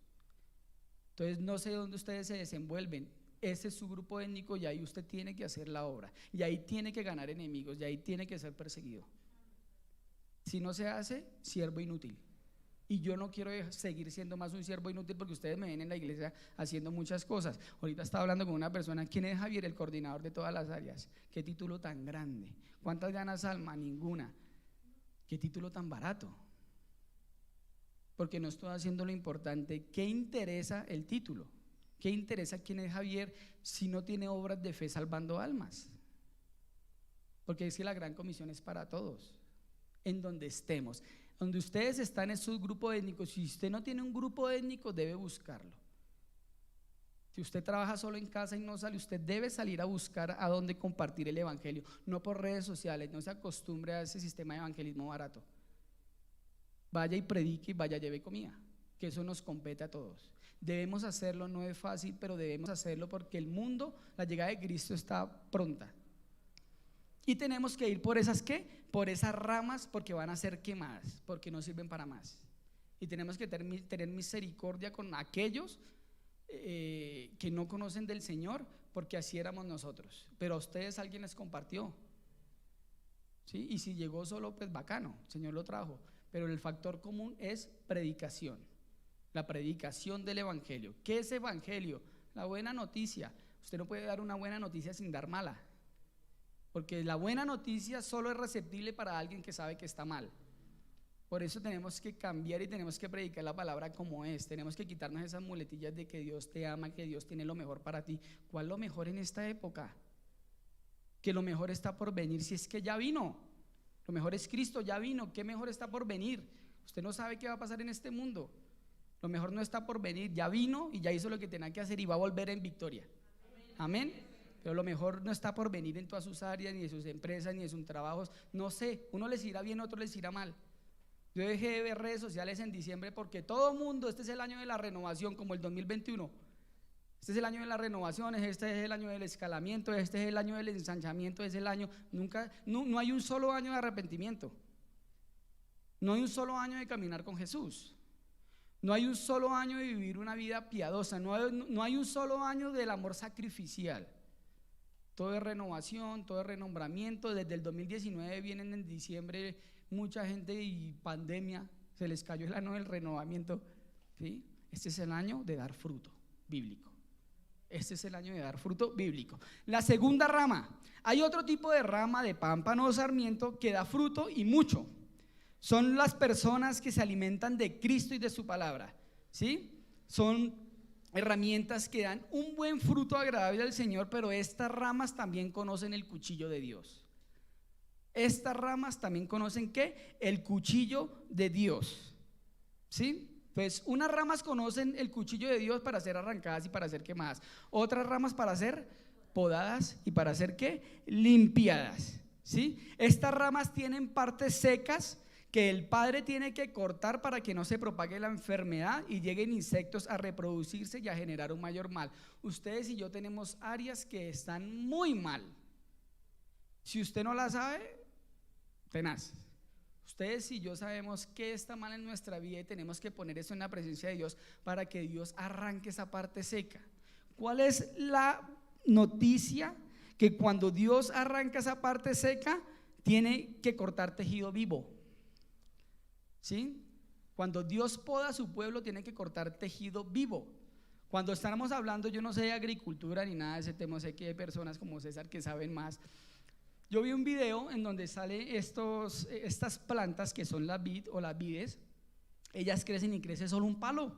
Entonces no sé dónde ustedes se desenvuelven, ese es su grupo étnico, y ahí usted tiene que hacer la obra, y ahí tiene que ganar enemigos, y ahí tiene que ser perseguido. Si no se hace, siervo inútil. Y yo no quiero seguir siendo más un siervo inútil, porque ustedes me ven en la iglesia haciendo muchas cosas. Ahorita estaba hablando con una persona. ¿Quién es Javier? El coordinador de todas las áreas. ¿Qué título tan grande? ¿Cuántas ganas alma? Ninguna. ¿Qué título tan barato? Porque no estoy haciendo lo importante. ¿Qué interesa el título? ¿Qué interesa quién es Javier si no tiene obras de fe salvando almas? Porque es que la gran comisión es para todos, en donde estemos. Donde ustedes están es su grupo étnico. Si usted no tiene un grupo étnico, debe buscarlo. Si usted trabaja solo en casa y no sale, usted debe salir a buscar a dónde compartir el evangelio, no por redes sociales. No se acostumbre a ese sistema de evangelismo barato. Vaya y predique, y vaya, lleve comida, que eso nos compete a todos. Debemos hacerlo, no es fácil, pero debemos hacerlo, porque el mundo, la llegada de Cristo está pronta. Y tenemos que ir por esas, ¿qué? Por esas ramas, porque van a ser quemadas, porque no sirven para más. Y tenemos que tener misericordia con aquellos que no conocen del Señor, porque así éramos nosotros. Pero a ustedes alguien les compartió, ¿sí? Y si llegó solo, pues bacano, el Señor lo trajo. Pero el factor común es predicación, la predicación del evangelio. ¿Qué es evangelio? La buena noticia. Usted no puede dar una buena noticia sin dar mala, porque la buena noticia solo es receptible para alguien que sabe que está mal. Por eso tenemos que cambiar y tenemos que predicar la palabra como es. Tenemos que quitarnos esas muletillas de que Dios te ama, que Dios tiene lo mejor para ti. ¿Cuál es lo mejor en esta época? Que lo mejor está por venir, si es que ya vino. Lo mejor es Cristo, ya vino. ¿Qué mejor está por venir? Usted no sabe qué va a pasar en este mundo. Lo mejor no está por venir, ya vino y ya hizo lo que tenía que hacer y va a volver en victoria. Amén. Pero lo mejor no está por venir en todas sus áreas, ni de sus empresas, ni de sus trabajos. No sé, uno les irá bien, otro les irá mal. Yo dejé de ver redes sociales en diciembre, porque todo mundo, este es el año de la renovación, como el 2021. Este es el año de las renovaciones, este es el año del escalamiento, este es el año del ensanchamiento, es el año, no hay un solo año de arrepentimiento. No hay un solo año de caminar con Jesús. No hay un solo año de vivir una vida piadosa. No hay un solo año del amor sacrificial. Todo es renovación, todo es renombramiento. Desde el 2019 vienen en diciembre mucha gente y pandemia, se les cayó el año del renovamiento, ¿sí? Este es el año de dar fruto bíblico. Este es el año de dar fruto bíblico. La segunda rama, hay otro tipo de rama de pámpano o sarmiento que da fruto y mucho. Son las personas que se alimentan de Cristo y de su palabra, ¿sí? Son herramientas que dan un buen fruto agradable al Señor, pero estas ramas también conocen el cuchillo de Dios. Estas ramas también conocen ¿qué? El cuchillo de Dios, ¿sí? Pues unas ramas conocen el cuchillo de Dios para ser arrancadas y para ser quemadas. Otras ramas para ser podadas y para ser ¿qué? Limpiadas, ¿sí? Estas ramas tienen partes secas que el padre tiene que cortar para que no se propague la enfermedad y lleguen insectos a reproducirse y a generar un mayor mal. Ustedes y yo tenemos áreas que están muy mal. Si usted no la sabe, tenaz. Ustedes y yo sabemos qué está mal en nuestra vida y tenemos que poner eso en la presencia de Dios para que Dios arranque esa parte seca. ¿Cuál es la noticia? Que cuando Dios arranca esa parte seca, tiene que cortar tejido vivo. ¿Sí? Cuando Dios poda a su pueblo, tiene que cortar tejido vivo. Cuando estamos hablando, yo no sé de agricultura ni nada de ese tema, sé que hay personas como César que saben más. Yo vi un video en donde sale estas plantas que son la vid o las vides. Ellas crecen y crece solo un palo,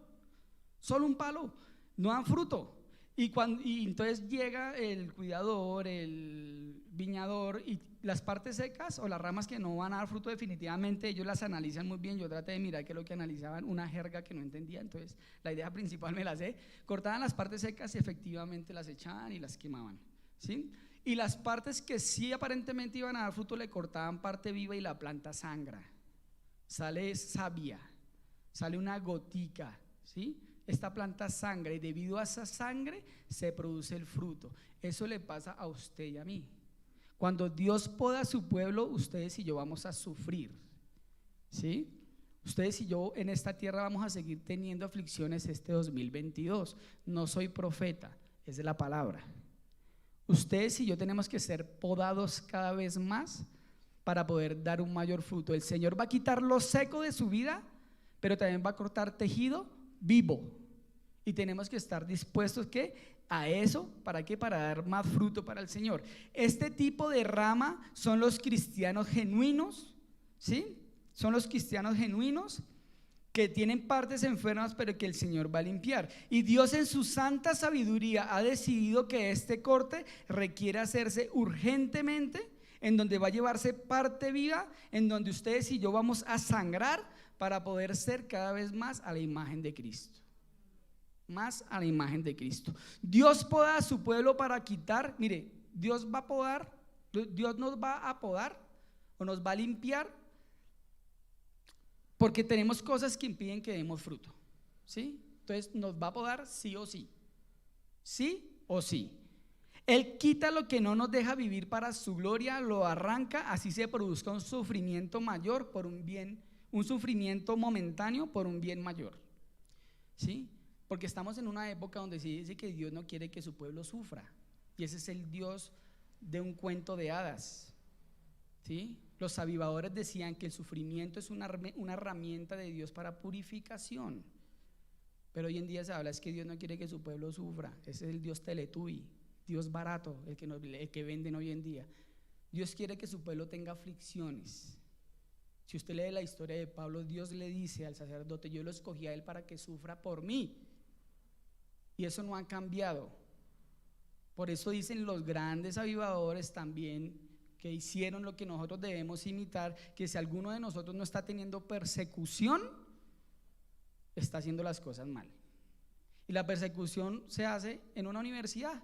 no dan fruto. Y entonces llega el cuidador, el viñador, y las partes secas o las ramas que no van a dar fruto definitivamente, ellos las analizan muy bien. Yo traté de mirar qué es lo que analizaban, una jerga que no entendía, entonces la idea principal me la sé. Cortaban las partes secas y efectivamente las echaban y las quemaban, ¿sí? Y las partes que sí aparentemente iban a dar fruto le cortaban parte viva y la planta sangra, sale savia, sale una gotica, ¿sí? Esta planta sangra y debido a esa sangre se produce el fruto. Eso le pasa a usted y a mí. Cuando Dios poda a su pueblo, ustedes y yo vamos a sufrir, ¿sí? Ustedes y yo en esta tierra vamos a seguir teniendo aflicciones este 2022. No soy profeta, es de la palabra. Ustedes y yo tenemos que ser podados cada vez más para poder dar un mayor fruto. El Señor va a quitar lo seco de su vida, pero también va a cortar tejido vivo. Y tenemos que estar dispuestos ¿qué? A eso, ¿para qué? Para dar más fruto para el Señor. Este tipo de rama son los cristianos genuinos, ¿sí? Son los cristianos genuinos que tienen partes enfermas, pero que el Señor va a limpiar. Y Dios en su santa sabiduría ha decidido que este corte requiere hacerse urgentemente, en donde va a llevarse parte viva, en donde ustedes y yo vamos a sangrar para poder ser cada vez más a la imagen de Cristo. Más a la imagen de Cristo. Dios poda a su pueblo para quitar, mire, Dios va a podar, Dios nos va a podar o nos va a limpiar porque tenemos cosas que impiden que demos fruto, ¿sí? Entonces nos va a podar sí o sí, sí o sí. Él quita lo que no nos deja vivir para su gloria, lo arranca, así se produzca un sufrimiento mayor por un bien, un sufrimiento momentáneo por un bien mayor, ¿sí? Porque estamos en una época donde se dice que Dios no quiere que su pueblo sufra, y ese es el Dios de un cuento de hadas, ¿sí? Los avivadores decían que el sufrimiento es una herramienta de Dios para purificación, pero hoy en día se habla es que Dios no quiere que su pueblo sufra. Ese es el Dios Teletubby, Dios barato, el que venden hoy en día. Dios quiere que su pueblo tenga aflicciones. Si usted lee la historia de Pablo, Dios le dice al sacerdote: yo lo escogí a él para que sufra por mí, y eso no ha cambiado. Por eso dicen los grandes avivadores también, que hicieron lo que nosotros debemos imitar, que si alguno de nosotros no está teniendo persecución, está haciendo las cosas mal. Y la persecución se hace en una universidad.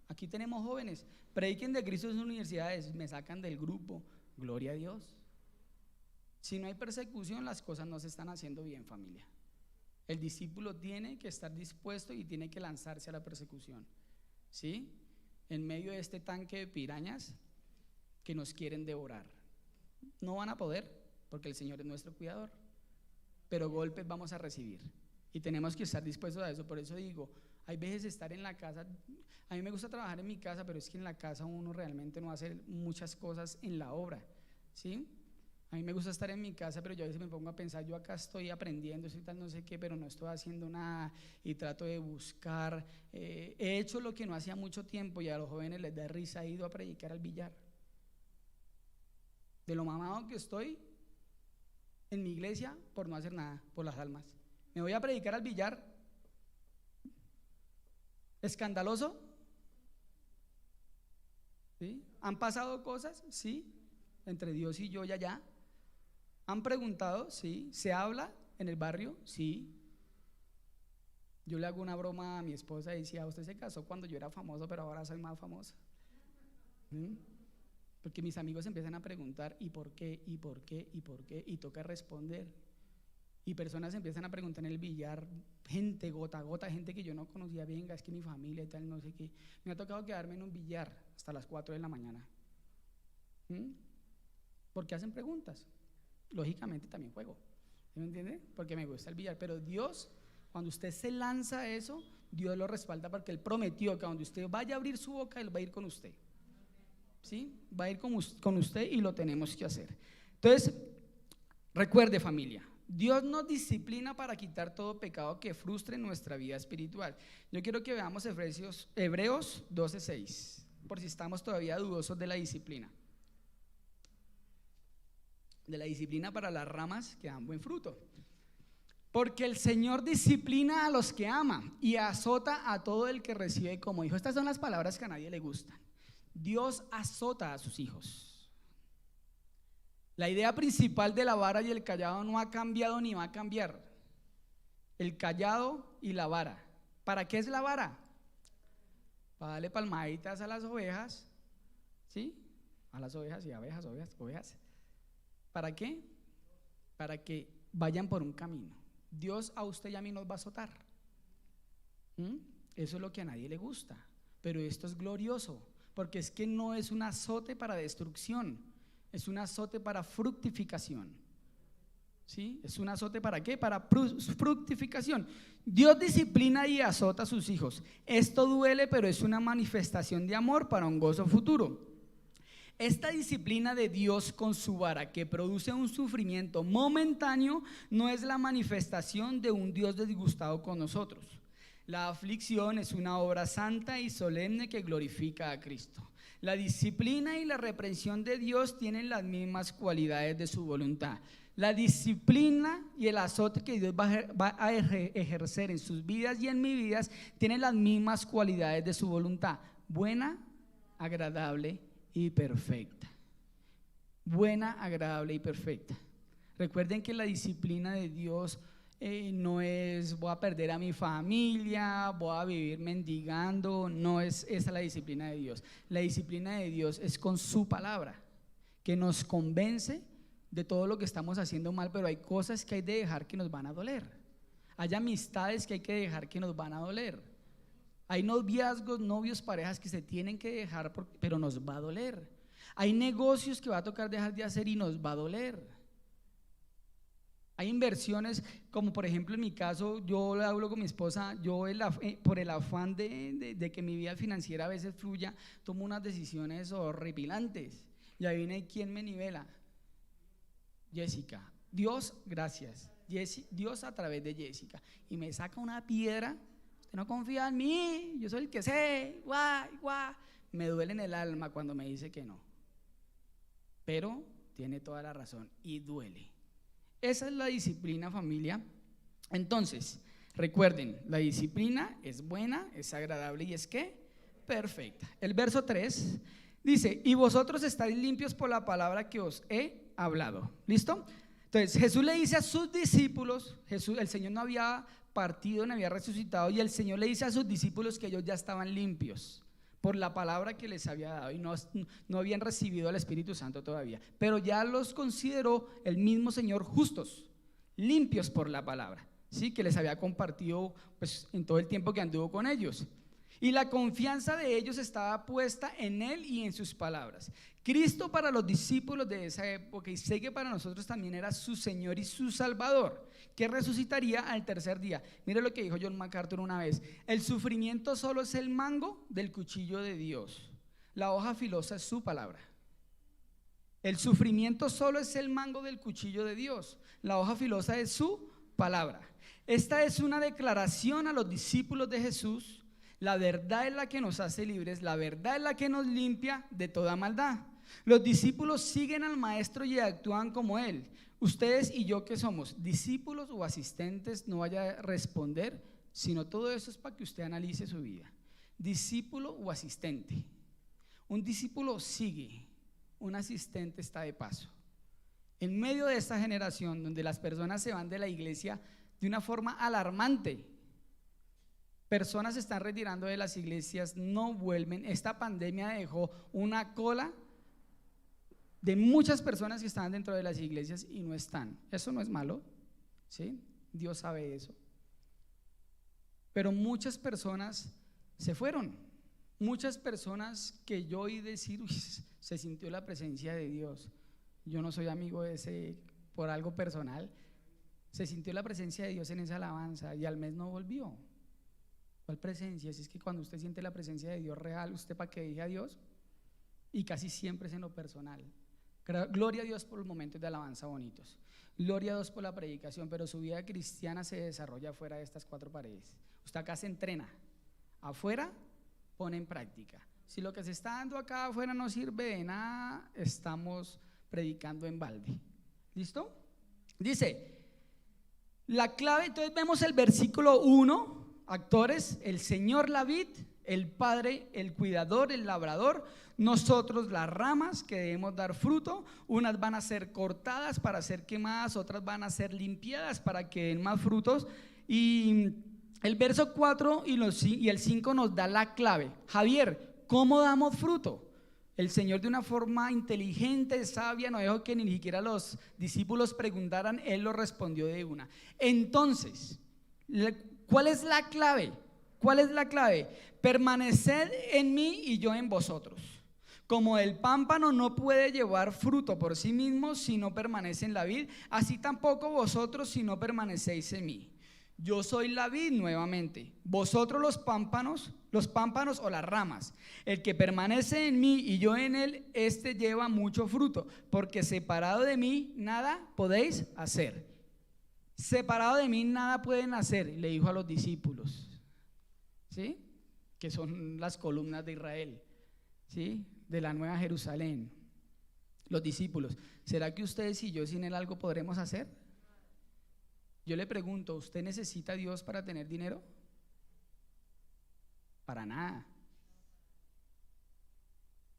Aquí tenemos jóvenes, prediquen de Cristo en sus universidades, me sacan del grupo, gloria a Dios. Si no hay persecución, las cosas no se están haciendo bien, familia. El discípulo tiene que estar dispuesto y tiene que lanzarse a la persecución, ¿sí? En medio de este tanque de pirañas que nos quieren devorar. No van a poder, porque el Señor es nuestro cuidador, pero golpes vamos a recibir y tenemos que estar dispuestos a eso. Por eso digo, hay veces estar en la casa, a mí me gusta trabajar en mi casa, pero es que en la casa uno realmente no hace muchas cosas en la obra, ¿sí? A mí me gusta estar en mi casa, pero yo a veces me pongo a pensar, yo acá estoy aprendiendo, estoy tal no sé qué, pero no estoy haciendo nada y trato de buscar. He hecho lo que no hacía mucho tiempo y a los jóvenes les da risa, he ido a predicar al billar. De lo mamado que estoy en mi iglesia por no hacer nada por las almas. Me voy a predicar al billar. ¿Escandaloso? ¿Sí? ¿Han pasado cosas? Sí. Entre Dios y yo y allá. ¿Han preguntado? Sí. ¿Se habla en el barrio? Sí. Yo le hago una broma a mi esposa y decía, usted se casó cuando yo era famoso, pero ahora soy más famoso. ¿Mm? Porque mis amigos empiezan a preguntar, ¿y por qué? ¿Y por qué? ¿Y por qué? Y toca responder. Y personas empiezan a preguntar en el billar, gente gota a gota, gente que yo no conocía, venga, es que mi familia y tal, no sé qué. Me ha tocado quedarme en un billar hasta las 4 de la mañana. Porque hacen preguntas. Lógicamente también juego, ¿sí me entiende? Porque me gusta el billar, pero Dios, cuando usted se lanza a eso, Dios lo respalda porque Él prometió que cuando usted vaya a abrir su boca, Él va a ir con usted. ¿Sí? Va a ir con usted y lo tenemos que hacer. Entonces, recuerde, familia, Dios nos disciplina para quitar todo pecado que frustre nuestra vida espiritual. Yo quiero que veamos Hebreos 12:6, por si estamos todavía dudosos de la disciplina. De la disciplina para las ramas que dan buen fruto. Porque el Señor disciplina a los que ama y azota a todo el que recibe como hijo. Estas son las palabras que a nadie le gustan. Dios azota a sus hijos. La idea principal de la vara y el cayado no ha cambiado ni va a cambiar. El cayado y la vara. ¿Para qué es la vara? Para darle palmaditas a las ovejas, ¿sí? A las ovejas y abejas, ovejas. ¿Para qué? Para que vayan por un camino. Dios a usted y a mí nos va a azotar. Eso es lo que a nadie le gusta. Pero esto es glorioso, porque es que no es un azote para destrucción, es un azote para fructificación. ¿Sí? ¿Es un azote para qué? Para fructificación. Dios disciplina y azota a sus hijos. Esto duele, pero es una manifestación de amor para un gozo futuro. Esta disciplina de Dios con su vara, que produce un sufrimiento momentáneo, no es la manifestación de un Dios disgustado con nosotros. La aflicción es una obra santa y solemne que glorifica a Cristo. La disciplina y la reprensión de Dios tienen las mismas cualidades de su voluntad. La disciplina y el azote que Dios va a ejercer en sus vidas y en mi vida tienen las mismas cualidades de su voluntad: buena, agradable y perfecta. Buena, agradable y perfecta. Recuerden que la disciplina de Dios no es voy a perder a mi familia, voy a vivir mendigando. No es esa la disciplina de Dios. La disciplina de Dios es con su palabra, que nos convence de todo lo que estamos haciendo mal, pero hay cosas que hay de dejar que nos van a doler. Hay amistades que hay que dejar que nos van a doler. Hay noviazgos, novios, parejas que se tienen que dejar, pero nos va a doler. Hay negocios que va a tocar dejar de hacer y nos va a doler. Hay inversiones, como por ejemplo en mi caso, yo hablo con mi esposa, yo por el afán de que mi vida financiera a veces fluya, tomo unas decisiones horripilantes. Y ahí viene quien me nivela. Jessica. Dios, gracias. Dios a través de Jessica. Y me saca una piedra. Usted no confía en mí, yo soy el que sé, guau. Me duele en el alma cuando me dice que no. Pero tiene toda la razón y duele. Esa es la disciplina, familia. Entonces, recuerden, la disciplina es buena, es agradable y es ¿qué? Perfecta. El verso 3 dice: y vosotros estáis limpios por la palabra que os he hablado. ¿Listo? Entonces Jesús le dice a sus discípulos, el Señor no había partido, no había resucitado, y el Señor le dice a sus discípulos que ellos ya estaban limpios por la palabra que les había dado, y no habían recibido al Espíritu Santo todavía, pero ya los consideró el mismo Señor justos, limpios por la palabra, ¿sí? Que les había compartido pues, en todo el tiempo que anduvo con ellos. Y la confianza de ellos estaba puesta en Él y en sus palabras. Cristo para los discípulos de esa época, y sé que para nosotros también, era su Señor y su Salvador, que resucitaría al tercer día. Mire lo que dijo John MacArthur una vez: el sufrimiento solo es el mango del cuchillo de Dios, la hoja filosa es su palabra. El sufrimiento solo es el mango del cuchillo de Dios. La hoja filosa es su palabra. Esta es una declaración a los discípulos de Jesús. La verdad es la que nos hace libres, la verdad es la que nos limpia de toda maldad. Los discípulos siguen al maestro y actúan como él. Ustedes y yo, que somos discípulos o asistentes, no vaya a responder, sino todo eso es para que usted analice su vida. Discípulo o asistente. Un discípulo sigue, un asistente está de paso. En medio de esta generación donde las personas se van de la iglesia de una forma alarmante, personas se están retirando de las iglesias, no vuelven. Esta pandemia dejó una cola de muchas personas que estaban dentro de las iglesias y no están. Eso no es malo, ¿sí? Dios sabe eso. Pero muchas personas se fueron. Muchas personas que yo oí decir, uy, se sintió la presencia de Dios. Yo no soy amigo de ese por algo personal. Se sintió la presencia de Dios en esa alabanza y al mes no volvió. ¿Cuál presencia? Si es que cuando usted siente la presencia de Dios real, ¿usted para qué dije a Dios? Y casi siempre es en lo personal. Gloria a Dios por los momentos de alabanza bonitos. Gloria a Dios por la predicación, pero su vida cristiana se desarrolla fuera de estas cuatro paredes. Usted acá se entrena, afuera pone en práctica. Si lo que se está dando acá afuera no sirve de nada, estamos predicando en balde. ¿Listo? Dice, la clave, entonces vemos el versículo 1, actores, el Señor la vid, el Padre, el cuidador, el labrador, nosotros las ramas que debemos dar fruto. Unas van a ser cortadas para ser quemadas, otras van a ser limpiadas para que den más frutos. Y el verso 4 y el 5 nos da la clave. Javier, ¿cómo damos fruto? El Señor, de una forma inteligente, sabia, no dejó que ni siquiera los discípulos preguntaran, Él lo respondió de una. Entonces, ¿cuál es la clave? ¿Cuál es la clave? Permaneced en mí y yo en vosotros. Como el pámpano no puede llevar fruto por sí mismo si no permanece en la vid, así tampoco vosotros si no permanecéis en mí. Yo soy la vid nuevamente, vosotros los pámpanos o las ramas. El que permanece en mí y yo en él, este lleva mucho fruto, porque separado de mí nada podéis hacer. Separado de mí nada pueden hacer, le dijo a los discípulos, ¿sí? Que son las columnas de Israel, ¿sí? De la Nueva Jerusalén. Los discípulos, ¿será que ustedes y yo sin él algo podremos hacer? Yo le pregunto, ¿usted necesita a Dios para tener dinero? Para nada.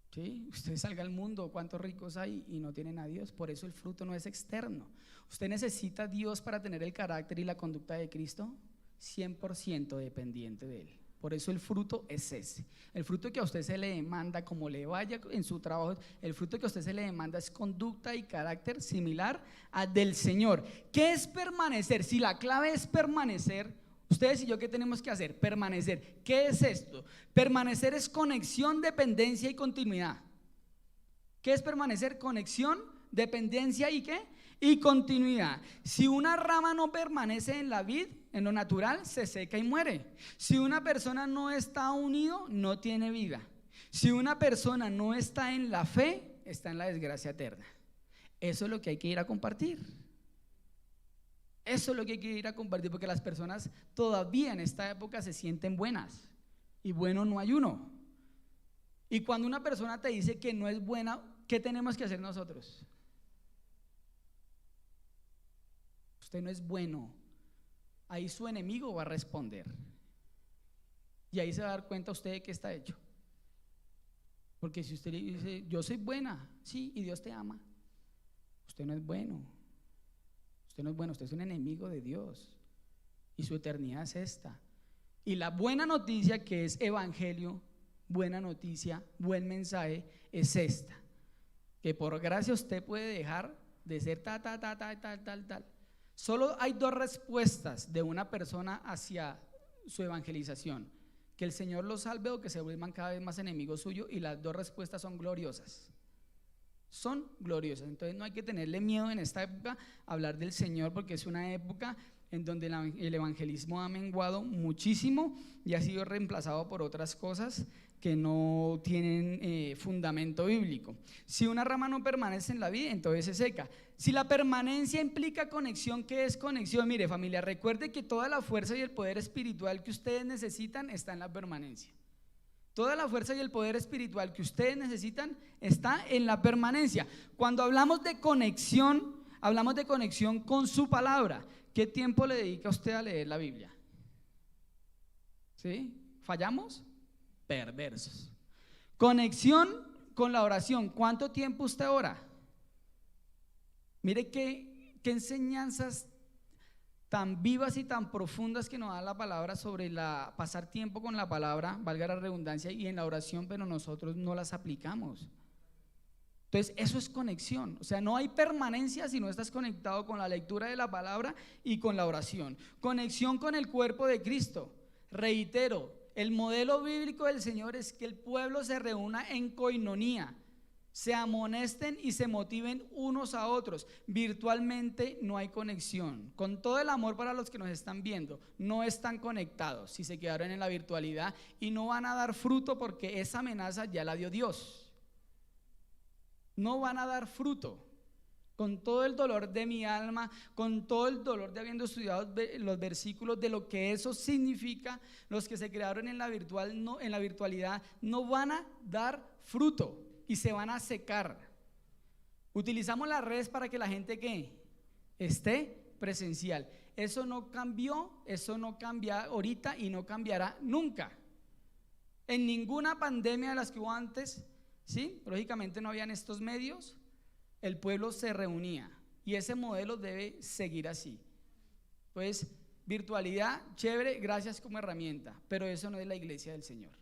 ¿Sí? Usted salga al mundo, ¿cuántos ricos hay y no tienen a Dios? Por eso el fruto no es externo. ¿Usted necesita a Dios para tener el carácter y la conducta de Cristo? 100% dependiente de Él. Por eso el fruto es ese. El fruto que a usted se le demanda, como le vaya en su trabajo, el fruto que a usted se le demanda es conducta y carácter similar al del Señor. ¿Qué es permanecer? Si la clave es permanecer, ustedes y yo, ¿qué tenemos que hacer? Permanecer. ¿Qué es esto? Permanecer es conexión, dependencia y continuidad. ¿Qué es permanecer? Conexión, dependencia y ¿qué? Y continuidad. Si una rama no permanece en la vid, en lo natural, se seca y muere. Si una persona no está unido, no tiene vida. Si una persona no está en la fe, está en la desgracia eterna. Eso es lo que hay que ir a compartir. Eso es lo que hay que ir a compartir, porque las personas todavía en esta época se sienten buenas, y bueno no hay uno. Y cuando una persona te dice que no es buena, ¿qué tenemos que hacer nosotros? Usted no es bueno. Ahí su enemigo va a responder. Y ahí se va a dar cuenta usted de qué está hecho. Porque si usted le dice, yo soy buena, sí, y Dios te ama, usted no es bueno. Usted no es bueno, usted es un enemigo de Dios. Y su eternidad es esta. Y la buena noticia, que es evangelio, buena noticia, buen mensaje, es esta: que por gracia usted puede dejar de ser tal. Solo hay dos respuestas de una persona hacia su evangelización: que el Señor los salve o que se vuelvan cada vez más enemigos suyos, y las dos respuestas son gloriosas. Son gloriosas. Entonces no hay que tenerle miedo en esta época a hablar del Señor, porque es una época en donde el evangelismo ha menguado muchísimo y ha sido reemplazado por otras cosas que no tienen fundamento bíblico. Si una rama no permanece en la vid, entonces se seca. Si la permanencia implica conexión, ¿qué es conexión? Mire, familia, recuerde que toda la fuerza y el poder espiritual que ustedes necesitan está en la permanencia. Toda la fuerza y el poder espiritual que ustedes necesitan está en la permanencia. Cuando hablamos de conexión con su palabra. ¿Qué tiempo le dedica usted a leer la Biblia? ¿Sí? ¿Fallamos? Perversos. Conexión con la oración. ¿Cuánto tiempo usted ora? Mire qué enseñanzas tan vivas y tan profundas que nos da la palabra sobre pasar tiempo con la palabra, valga la redundancia, y en la oración, pero nosotros no las aplicamos. Entonces eso es conexión, o sea, no hay permanencia si no estás conectado con la lectura de la palabra y con la oración. Conexión con el cuerpo de Cristo. Reitero, el modelo bíblico del Señor es que el pueblo se reúna en coinonía, se amonesten y se motiven unos a otros. Virtualmente no hay conexión. Con todo el amor para los que nos están viendo, no están conectados si se quedaron en la virtualidad y no van a dar fruto porque esa amenaza ya la dio Dios. No van a dar fruto. Con todo el dolor de mi alma, con todo el dolor de habiendo estudiado los versículos de lo que eso significa, los que se crearon en la virtualidad no van a dar fruto y se van a secar. Utilizamos las redes para que la gente ¿qué? Esté presencial. Eso no cambió, eso no cambia ahorita y no cambiará nunca. En ninguna pandemia de las que hubo antes, ¿sí? Lógicamente no habían estos medios, el pueblo se reunía y ese modelo debe seguir así. Pues virtualidad, chévere, gracias como herramienta, pero eso no es la iglesia del Señor.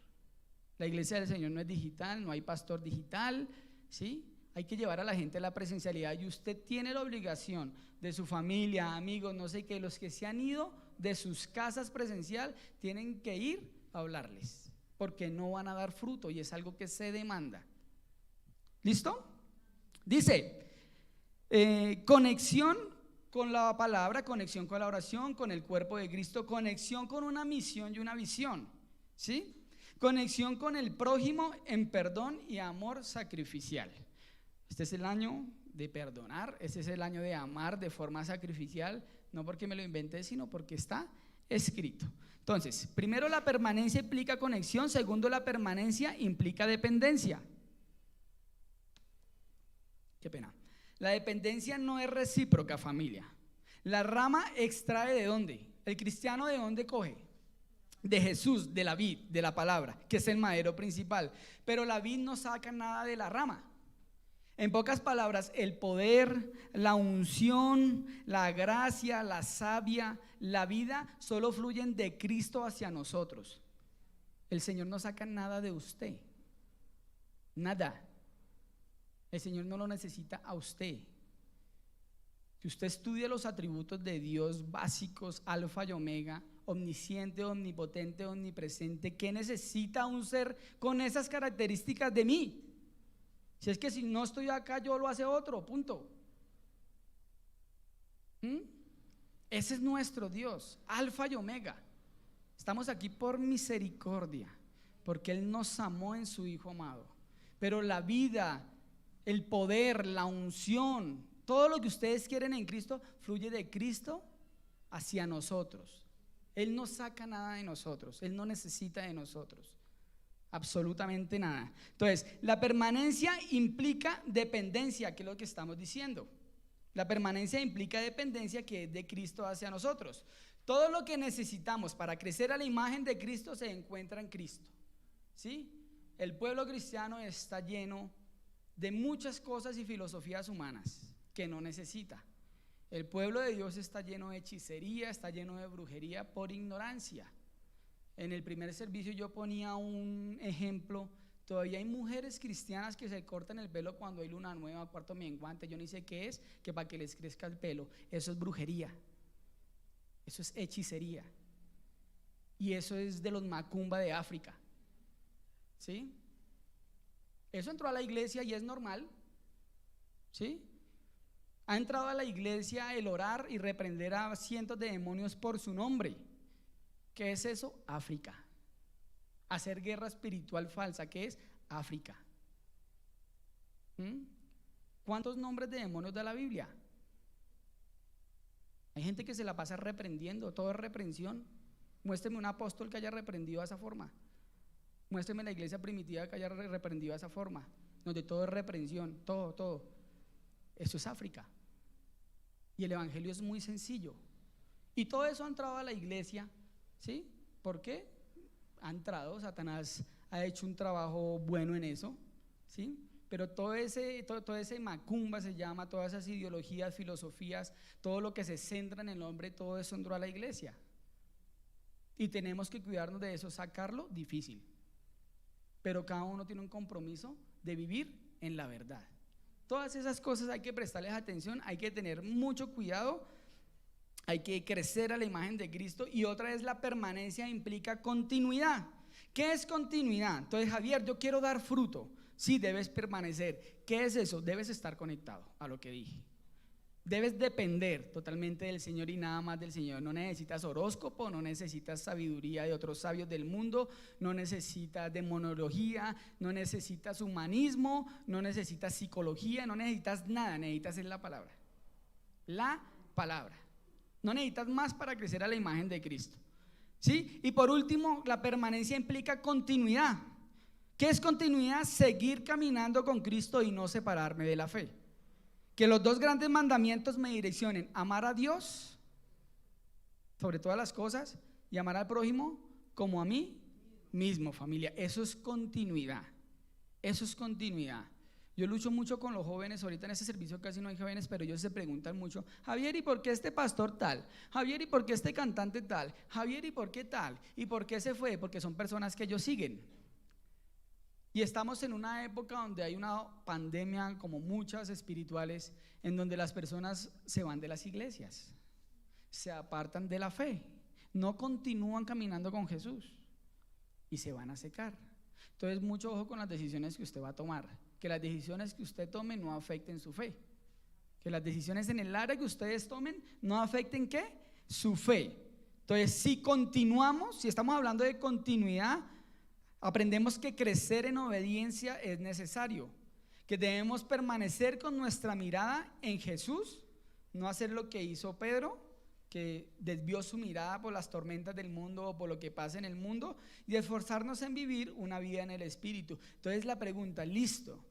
La iglesia del Señor no es digital, no hay pastor digital, ¿sí? Hay que llevar a la gente a la presencialidad y usted tiene la obligación de su familia, amigos, no sé qué, los que se han ido de sus casas presencial, tienen que ir a hablarles, porque no van a dar fruto y es algo que se demanda. ¿Listo? Dice, conexión con la palabra, conexión con la oración, con el cuerpo de Cristo, conexión con una misión y una visión, ¿sí? Conexión con el prójimo en perdón y amor sacrificial. Este es el año de perdonar, este es el año de amar de forma sacrificial, no porque me lo inventé, sino porque está escrito. Entonces, primero, la permanencia implica conexión. Segundo, la permanencia implica dependencia. Qué pena. La dependencia no es recíproca, familia. La rama extrae ¿de dónde? ¿El cristiano de dónde coge? De Jesús, de la vid, de la palabra, que es el madero principal. Pero la vid no saca nada de la rama. En pocas palabras, el poder, la unción, la gracia, la savia, la vida solo fluyen de Cristo hacia nosotros. El Señor no saca nada de usted. Nada. El Señor no lo necesita a usted. Que usted estudie los atributos de Dios básicos, alfa y omega, omnisciente, omnipotente, omnipresente. ¿Qué necesita un ser con esas características de mí? Si es que si no estoy acá, yo lo hace otro, punto. Ese es nuestro Dios, alfa y omega. Estamos aquí por misericordia, porque Él nos amó en su Hijo amado. Pero la vida, el poder, la unción, todo lo que ustedes quieren en Cristo fluye de Cristo hacia nosotros. Él no saca nada de nosotros, Él no necesita de nosotros, absolutamente nada. Entonces, la permanencia implica dependencia, que es lo que estamos diciendo. La permanencia implica dependencia, que es de Cristo hacia nosotros. Todo lo que necesitamos para crecer a la imagen de Cristo se encuentra en Cristo, ¿sí? El pueblo cristiano está lleno de muchas cosas y filosofías humanas que no necesita. El pueblo de Dios está lleno de hechicería, está lleno de brujería por ignorancia. En el primer servicio yo ponía un ejemplo. Todavía hay mujeres cristianas que se cortan el pelo cuando hay luna nueva, cuarto menguante, yo ni sé qué es, que para que les crezca el pelo. Eso es brujería, eso es hechicería, y eso es de los macumba de África, ¿sí? Eso entró a la iglesia y es normal, ¿sí? Ha entrado a la iglesia el orar y reprender a cientos de demonios por su nombre. ¿Qué es eso? África. Hacer guerra espiritual falsa. ¿Qué es? África. ¿Cuántos nombres de demonios da la Biblia? Hay gente que se la pasa reprendiendo, todo es reprensión. Muéstreme un apóstol que haya reprendido de esa forma. Muéstreme la iglesia primitiva que haya reprendido de esa forma, donde todo es reprensión, todo. Eso es África. Y el evangelio es muy sencillo. Y todo eso ha entrado a la iglesia, ¿sí? ¿Por qué? Ha entrado, Satanás ha hecho un trabajo bueno en eso, ¿sí? Pero todo ese macumba se llama, todas esas ideologías, filosofías, todo lo que se centra en el hombre, todo eso entró a la iglesia. Y tenemos que cuidarnos de eso, sacarlo, difícil. Pero cada uno tiene un compromiso de vivir en la verdad. Todas esas cosas hay que prestarles atención, hay que tener mucho cuidado, hay que crecer a la imagen de Cristo. Y otra es la permanencia, implica continuidad. ¿Qué es continuidad? Entonces, Javier, yo quiero dar fruto. Sí, debes permanecer. ¿Qué es eso? Debes estar conectado a lo que dije. Debes depender totalmente del Señor y nada más del Señor. No necesitas horóscopo, no necesitas sabiduría de otros sabios del mundo, no necesitas demonología, no necesitas humanismo, no necesitas psicología, no necesitas nada, necesitas la palabra. La palabra. No necesitas más para crecer a la imagen de Cristo. ¿Sí? Y por último, la permanencia implica continuidad. ¿Qué es continuidad? Seguir caminando con Cristo y no separarme de la fe. Que los dos grandes mandamientos me direccionen: amar a Dios sobre todas las cosas y amar al prójimo como a mí mismo, familia. Eso es continuidad. Eso es continuidad. Yo lucho mucho con los jóvenes. Ahorita en este servicio casi no hay jóvenes, pero ellos se preguntan mucho: Javier, ¿y por qué este pastor tal? Javier, ¿y por qué este cantante tal? Javier, ¿y por qué tal? ¿Y por qué se fue? Porque son personas que ellos siguen. Y estamos en una época donde hay una pandemia, como muchas espirituales, en donde las personas se van de las iglesias, se apartan de la fe, no continúan caminando con Jesús y se van a secar. Entonces, mucho ojo con las decisiones que usted va a tomar, que las decisiones que usted tome no afecten su fe, que las decisiones en el área que ustedes tomen no afecten ¿qué? Su fe. Entonces, si continuamos, si estamos hablando de continuidad, aprendemos que crecer en obediencia es necesario, que debemos permanecer con nuestra mirada en Jesús, no hacer lo que hizo Pedro, que desvió su mirada por las tormentas del mundo o por lo que pasa en el mundo, y esforzarnos en vivir una vida en el Espíritu. Entonces la pregunta, listo,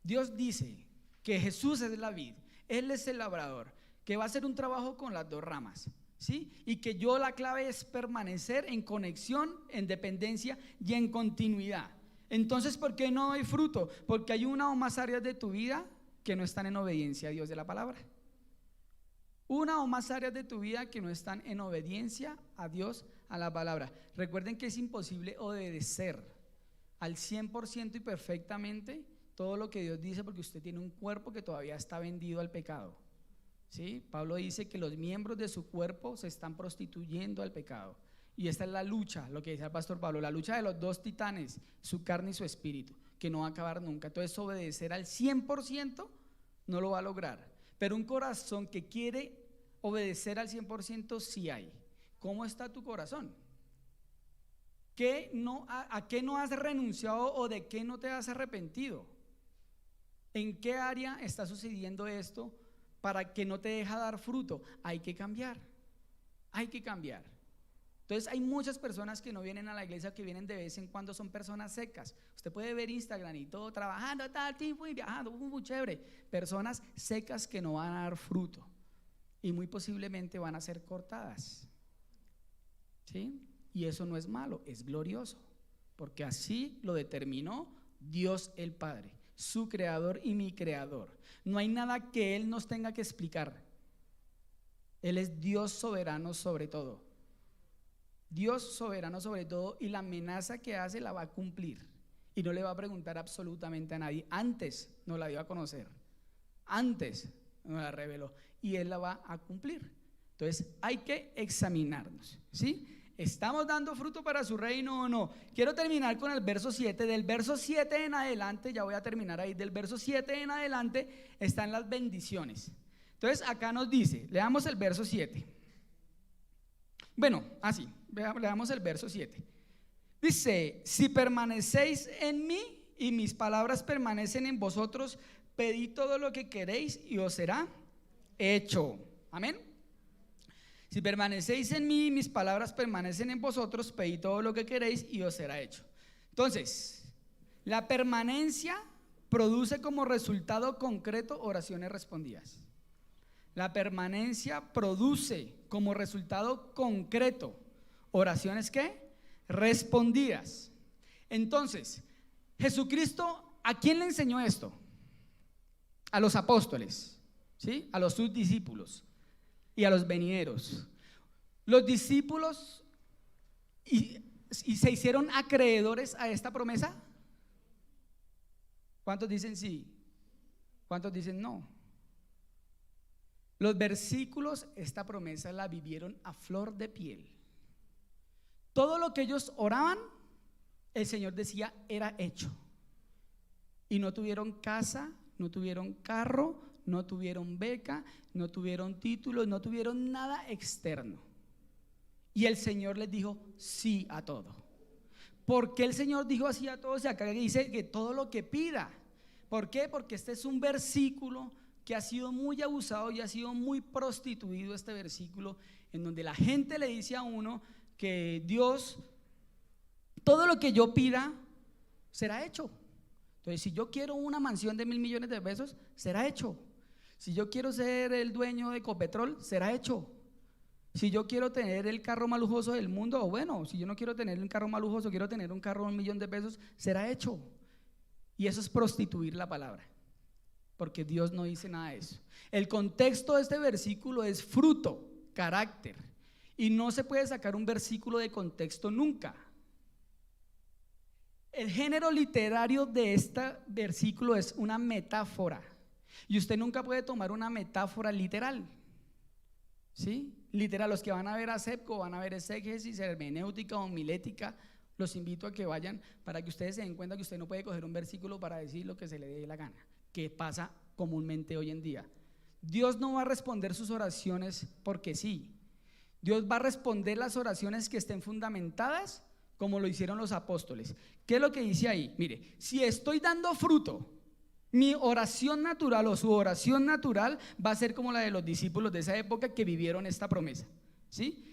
Dios dice que Jesús es la vid, Él es el labrador, que va a hacer un trabajo con las dos ramas, ¿sí? Y que la clave es permanecer en conexión, en dependencia y en continuidad. Entonces, ¿por qué no hay fruto? Porque hay una o más áreas de tu vida que no están en obediencia a Dios de la palabra. Una o más áreas de tu vida que no están en obediencia a Dios, a la palabra. Recuerden que es imposible obedecer al 100% y perfectamente todo lo que Dios dice, porque usted tiene un cuerpo que todavía está vendido al pecado. ¿Sí? Pablo dice que los miembros de su cuerpo se están prostituyendo al pecado. Y esta es la lucha, lo que dice el pastor Pablo, la lucha de los dos titanes, su carne y su espíritu, que no va a acabar nunca. Entonces, obedecer al 100% no lo va a lograr. Pero un corazón que quiere obedecer al 100% sí hay. ¿Cómo está tu corazón? ¿A qué no has renunciado o de qué no te has arrepentido? ¿En qué área está sucediendo esto para que no te deja dar fruto? Hay que cambiar, hay que cambiar. Entonces hay muchas personas que no vienen a la iglesia, que vienen de vez en cuando, son personas secas. Usted puede ver Instagram y todo, trabajando tal tiempo y viajando, muy chévere. Personas secas que no van a dar fruto y muy posiblemente van a ser cortadas, ¿sí? Y eso no es malo, es glorioso, porque así lo determinó Dios el Padre, su creador y mi creador. No hay nada que Él nos tenga que explicar. Él es Dios soberano sobre todo. Dios soberano sobre todo, y la amenaza que hace la va a cumplir. Y no le va a preguntar absolutamente a nadie. Antes no la dio a conocer, antes no la reveló, y Él la va a cumplir. Entonces hay que examinarnos, ¿sí? ¿Estamos dando fruto para su reino o no? Quiero terminar con el verso 7. Del verso 7 en adelante, ya voy a terminar ahí, del verso 7 en adelante están las bendiciones. Entonces acá nos dice, leamos el verso 7. Bueno, así, leamos el verso 7. Dice, si permanecéis en mí y mis palabras permanecen en vosotros, pedid todo lo que queréis y os será hecho. Amén. Si permanecéis en mí y mis palabras permanecen en vosotros, pedid todo lo que queréis y os será hecho. Entonces, la permanencia produce como resultado concreto oraciones respondidas. La permanencia produce como resultado concreto oraciones ¿qué? Respondidas. Entonces, Jesucristo, ¿a quién le enseñó esto? A los apóstoles, ¿sí? A los sus discípulos y a los venideros. Los discípulos y se hicieron acreedores a esta promesa. ¿Cuántos dicen sí? ¿Cuántos dicen no? Los versículos, esta promesa la vivieron a flor de piel. Todo lo que ellos oraban, el Señor decía era hecho. Y no tuvieron casa, no tuvieron carro, no tuvieron beca, no tuvieron títulos, no tuvieron nada externo. Y el Señor les dijo sí a todo. ¿Por qué el Señor dijo así a todos? Y acá dice que todo lo que pida. ¿Por qué? Porque este es un versículo que ha sido muy abusado y ha sido muy prostituido, este versículo, en donde la gente le dice a uno que Dios, todo lo que yo pida será hecho. Entonces, si yo quiero una mansión de 1.000 millones de pesos, será hecho. Si yo quiero ser el dueño de Ecopetrol, será hecho. Si yo quiero tener el carro más lujoso del mundo, o bueno, si yo no quiero tener un carro más lujoso, quiero tener un carro de 1 millón de pesos, será hecho. Y eso es prostituir la palabra, porque Dios no dice nada de eso. El contexto de este versículo es fruto, carácter, y no se puede sacar un versículo de contexto nunca. El género literario de este versículo es una metáfora, y usted nunca puede tomar una metáfora literal, ¿sí? Literal, los que van a ver a ASEPCO, van a ver exégesis, hermenéutica o homilética, los invito a que vayan para que ustedes se den cuenta que usted no puede coger un versículo para decir lo que se le dé la gana, que pasa comúnmente hoy en día. Dios no va a responder sus oraciones porque sí. Dios va a responder las oraciones que estén fundamentadas, como lo hicieron los apóstoles. ¿Qué es lo que dice ahí? Mire, si estoy dando fruto, mi oración natural o su oración natural va a ser como la de los discípulos de esa época que vivieron esta promesa, ¿sí?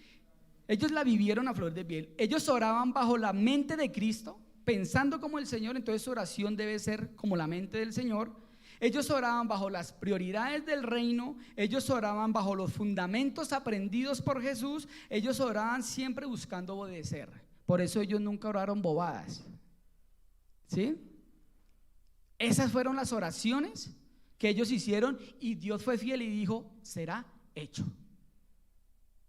Ellos la vivieron a flor de piel. Ellos oraban bajo la mente de Cristo, pensando como el Señor. Entonces su oración debe ser como la mente del Señor. Ellos oraban bajo las prioridades del reino. Ellos oraban bajo los fundamentos aprendidos por Jesús. Ellos oraban siempre buscando obedecer. Por eso ellos nunca oraron bobadas, ¿sí? Esas fueron las oraciones que ellos hicieron y Dios fue fiel y dijo, será hecho.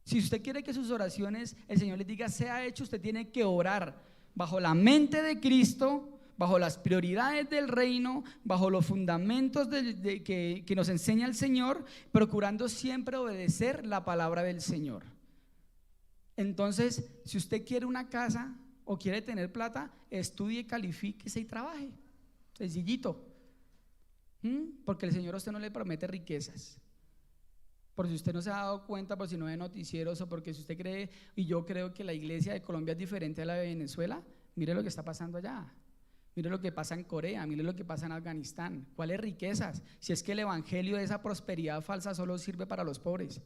Si usted quiere que sus oraciones, el Señor les diga, sea hecho, usted tiene que orar bajo la mente de Cristo, bajo las prioridades del reino, bajo los fundamentos que nos enseña el Señor, procurando siempre obedecer la palabra del Señor. Entonces, si usted quiere una casa o quiere tener plata, estudie, califíquese y trabaje. Sencillito. Porque el Señor a usted no le promete riquezas. Por si usted no se ha dado cuenta, por si no ve noticieros, o porque si usted cree, y yo creo que la iglesia de Colombia es diferente a la de Venezuela, mire lo que está pasando allá. Mire lo que pasa en Corea, mire lo que pasa en Afganistán. ¿Cuáles riquezas? Si es que el evangelio de esa prosperidad falsa solo sirve para los pobres.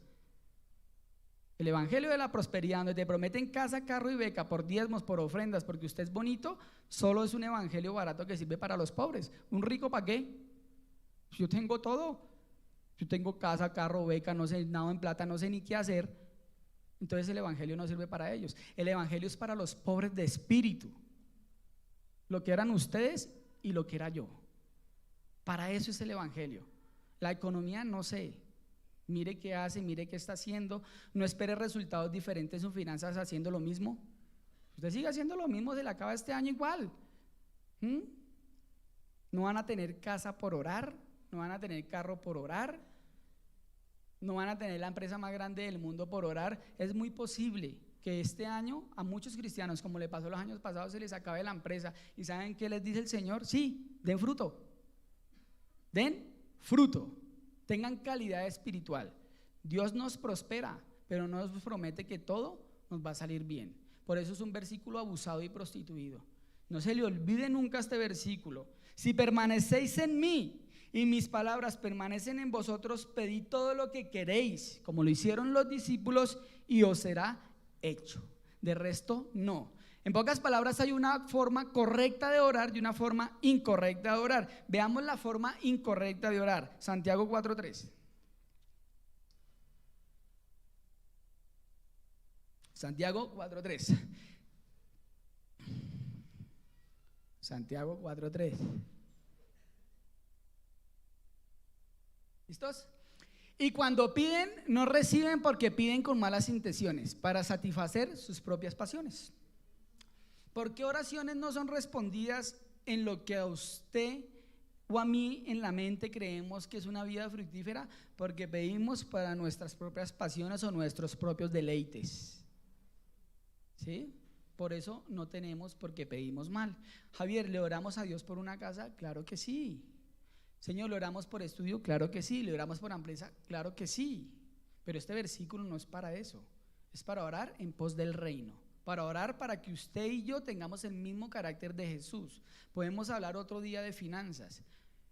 El evangelio de la prosperidad, donde te prometen casa, carro y beca por diezmos, por ofrendas, porque usted es bonito, solo es un evangelio barato que sirve para los pobres. ¿Un rico para qué? Yo tengo todo. Yo tengo casa, carro, beca, no sé, nada en plata, no sé ni qué hacer. Entonces el evangelio no sirve para ellos. El evangelio es para los pobres de espíritu. Lo que eran ustedes y lo que era yo. Para eso es el evangelio. La economía no sé. Mire qué hace, mire qué está haciendo. No espere resultados diferentes en sus finanzas haciendo lo mismo. Usted sigue haciendo lo mismo, se le acaba este año igual. No van a tener casa por orar, no van a tener carro por orar, no van a tener la empresa más grande del mundo por orar. Es muy posible que este año a muchos cristianos, como le pasó los años pasados, se les acabe la empresa. ¿Y saben qué les dice el Señor? Sí, den fruto. Den fruto. tengan calidad espiritual. Dios nos prospera, pero no nos promete que todo nos va a salir bien. Por eso es un versículo abusado y prostituido. No se le olvide nunca este versículo. Si permanecéis en mí y mis palabras permanecen en vosotros, pedid todo lo que queréis, como lo hicieron los discípulos, y os será hecho. De resto, no. En pocas palabras, hay una forma correcta de orar y una forma incorrecta de orar. Veamos la forma incorrecta de orar. Santiago 4:3. Santiago 4:3. Santiago 4:3. ¿Listos? Y cuando piden, no reciben porque piden con malas intenciones, para satisfacer sus propias pasiones. ¿Por qué oraciones no son respondidas en lo que a usted o a mí en la mente creemos que es una vida fructífera? Porque pedimos para nuestras propias pasiones o nuestros propios deleites. ¿Sí? Por eso no tenemos, porque pedimos mal. Javier, ¿le oramos a Dios por una casa? Claro que sí. Señor, ¿le oramos por estudio? Claro que sí. ¿Le oramos por empresa? Claro que sí. Pero este versículo no es para eso. Es para orar en pos del reino. Para orar para que usted y yo tengamos el mismo carácter de Jesús. Podemos hablar otro día de finanzas.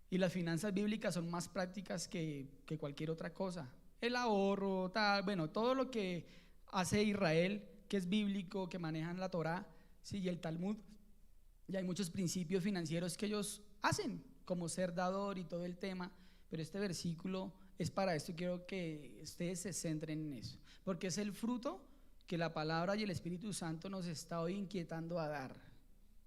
Y las finanzas bíblicas son más prácticas que cualquier otra cosa. El ahorro, tal, bueno, todo lo que hace Israel, que es bíblico, que manejan la Torá, ¿sí? Y el Talmud. Y hay muchos principios financieros que ellos hacen, como ser dador y todo el tema, pero este versículo es para esto y quiero que ustedes se centren en eso, porque es el fruto que la palabra y el Espíritu Santo nos está hoy inquietando a dar,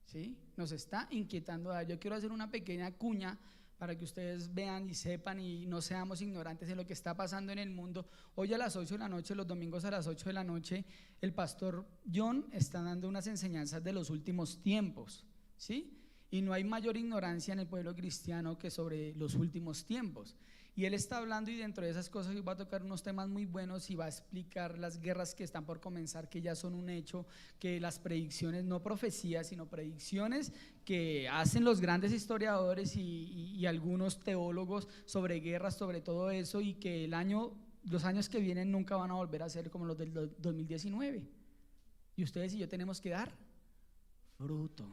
¿sí? Nos está inquietando a dar. Yo quiero hacer una pequeña cuña para que ustedes vean y sepan y no seamos ignorantes en lo que está pasando en el mundo. Hoy a las 8 de la noche, los domingos a las 8 de la noche, el pastor John está dando unas enseñanzas de los últimos tiempos, ¿sí? Y no hay mayor ignorancia en el pueblo cristiano que sobre los últimos tiempos. Y él está hablando, y dentro de esas cosas va a tocar unos temas muy buenos y va a explicar las guerras que están por comenzar, que ya son un hecho, que las predicciones, no profecías, sino predicciones que hacen los grandes historiadores y algunos teólogos sobre guerras, sobre todo eso, y que los años que vienen nunca van a volver a ser como los del 2019. Y ustedes y yo tenemos que dar fruto.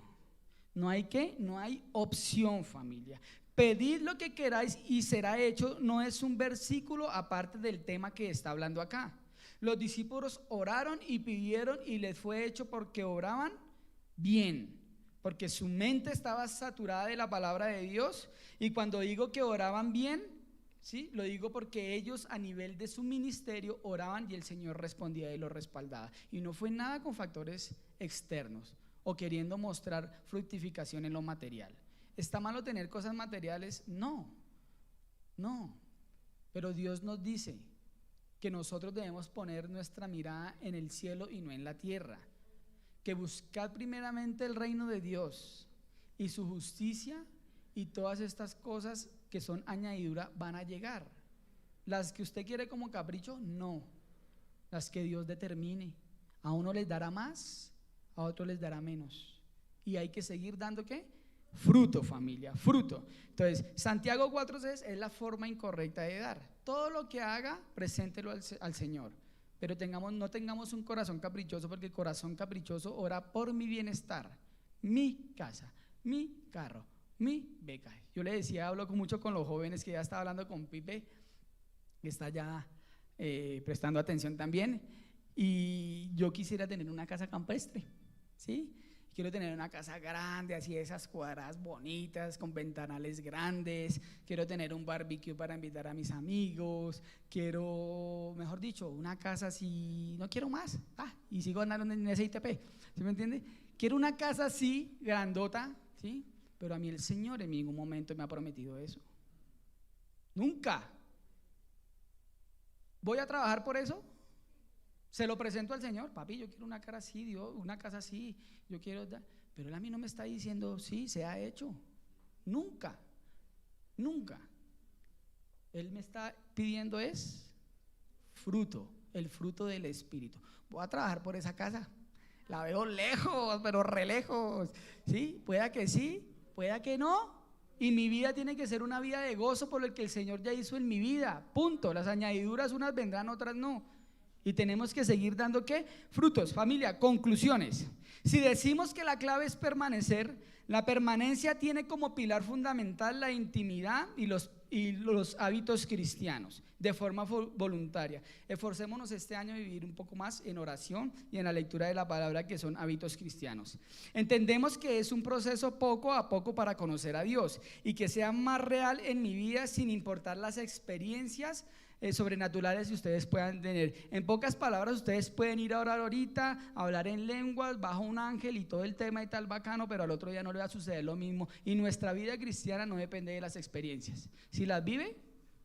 No hay opción, familia. Pedid lo que queráis y será hecho no es un versículo aparte del tema que está hablando acá. Los discípulos oraron y pidieron y les fue hecho porque oraban bien, porque su mente estaba saturada de la palabra de Dios. Y cuando digo que oraban bien, ¿sí? Lo digo porque ellos a nivel de su ministerio oraban y el Señor respondía y los respaldaba. Y no fue nada con factores externos o queriendo mostrar fructificación en lo material. ¿Está malo tener cosas materiales? No, pero Dios nos dice que nosotros debemos poner nuestra mirada en el cielo y no en la tierra, que buscad primeramente el reino de Dios y su justicia, y todas estas cosas que son añadidura van a llegar. Las que usted quiere como capricho, no, las que Dios determine. A uno les dará más, a otro les dará menos, y hay que seguir dando ¿qué? Fruto, familia, fruto. Entonces, Santiago 4:6 es la forma incorrecta de dar. Todo lo que haga, preséntelo al Señor. Pero no tengamos un corazón caprichoso, porque el corazón caprichoso ora por mi bienestar, mi casa, mi carro, mi beca. Yo le decía, hablo mucho con los jóvenes, que ya estaba hablando con Pipe, que está ya prestando atención también, y yo quisiera tener una casa campestre, ¿sí? Quiero tener una casa grande, así esas cuadradas bonitas, con ventanales grandes. Quiero tener un barbecue para invitar a mis amigos. Quiero, mejor dicho, una casa así, no quiero más. Y sigo andando en ese ITP, ¿sí me entiende? Quiero una casa así, grandota, ¿sí? Pero a mí el Señor en ningún momento me ha prometido eso. Nunca. ¿Voy a trabajar por eso? Se lo presento al Señor, papi, yo quiero una casa así, Dios, una casa así, yo quiero, pero Él a mí no me está diciendo, sí, se ha hecho, nunca, Él me está pidiendo es fruto, el fruto del Espíritu. Voy a trabajar por esa casa, la veo lejos, pero re lejos, ¿sí? Pueda que sí, pueda que no, Y mi vida tiene que ser una vida de gozo por el que el Señor ya hizo en mi vida, punto. Las añadiduras unas vendrán, otras no. Y tenemos que seguir dando ¿qué? Frutos. Familia, conclusiones. Si decimos que la clave es permanecer, la permanencia tiene como pilar fundamental la intimidad y los hábitos cristianos de forma voluntaria. Esforcémonos este año a vivir un poco más en oración y en la lectura de la palabra, que son hábitos cristianos. Entendemos que es un proceso poco a poco para conocer a Dios y que sea más real en mi vida sin importar las experiencias sobrenaturales que ustedes puedan tener. En pocas palabras, ustedes pueden ir a orar ahorita, a hablar en lenguas, bajo un ángel y todo el tema y tal bacano, pero al otro día no le va a suceder lo mismo. Y nuestra vida cristiana no depende de las experiencias. Si las vive,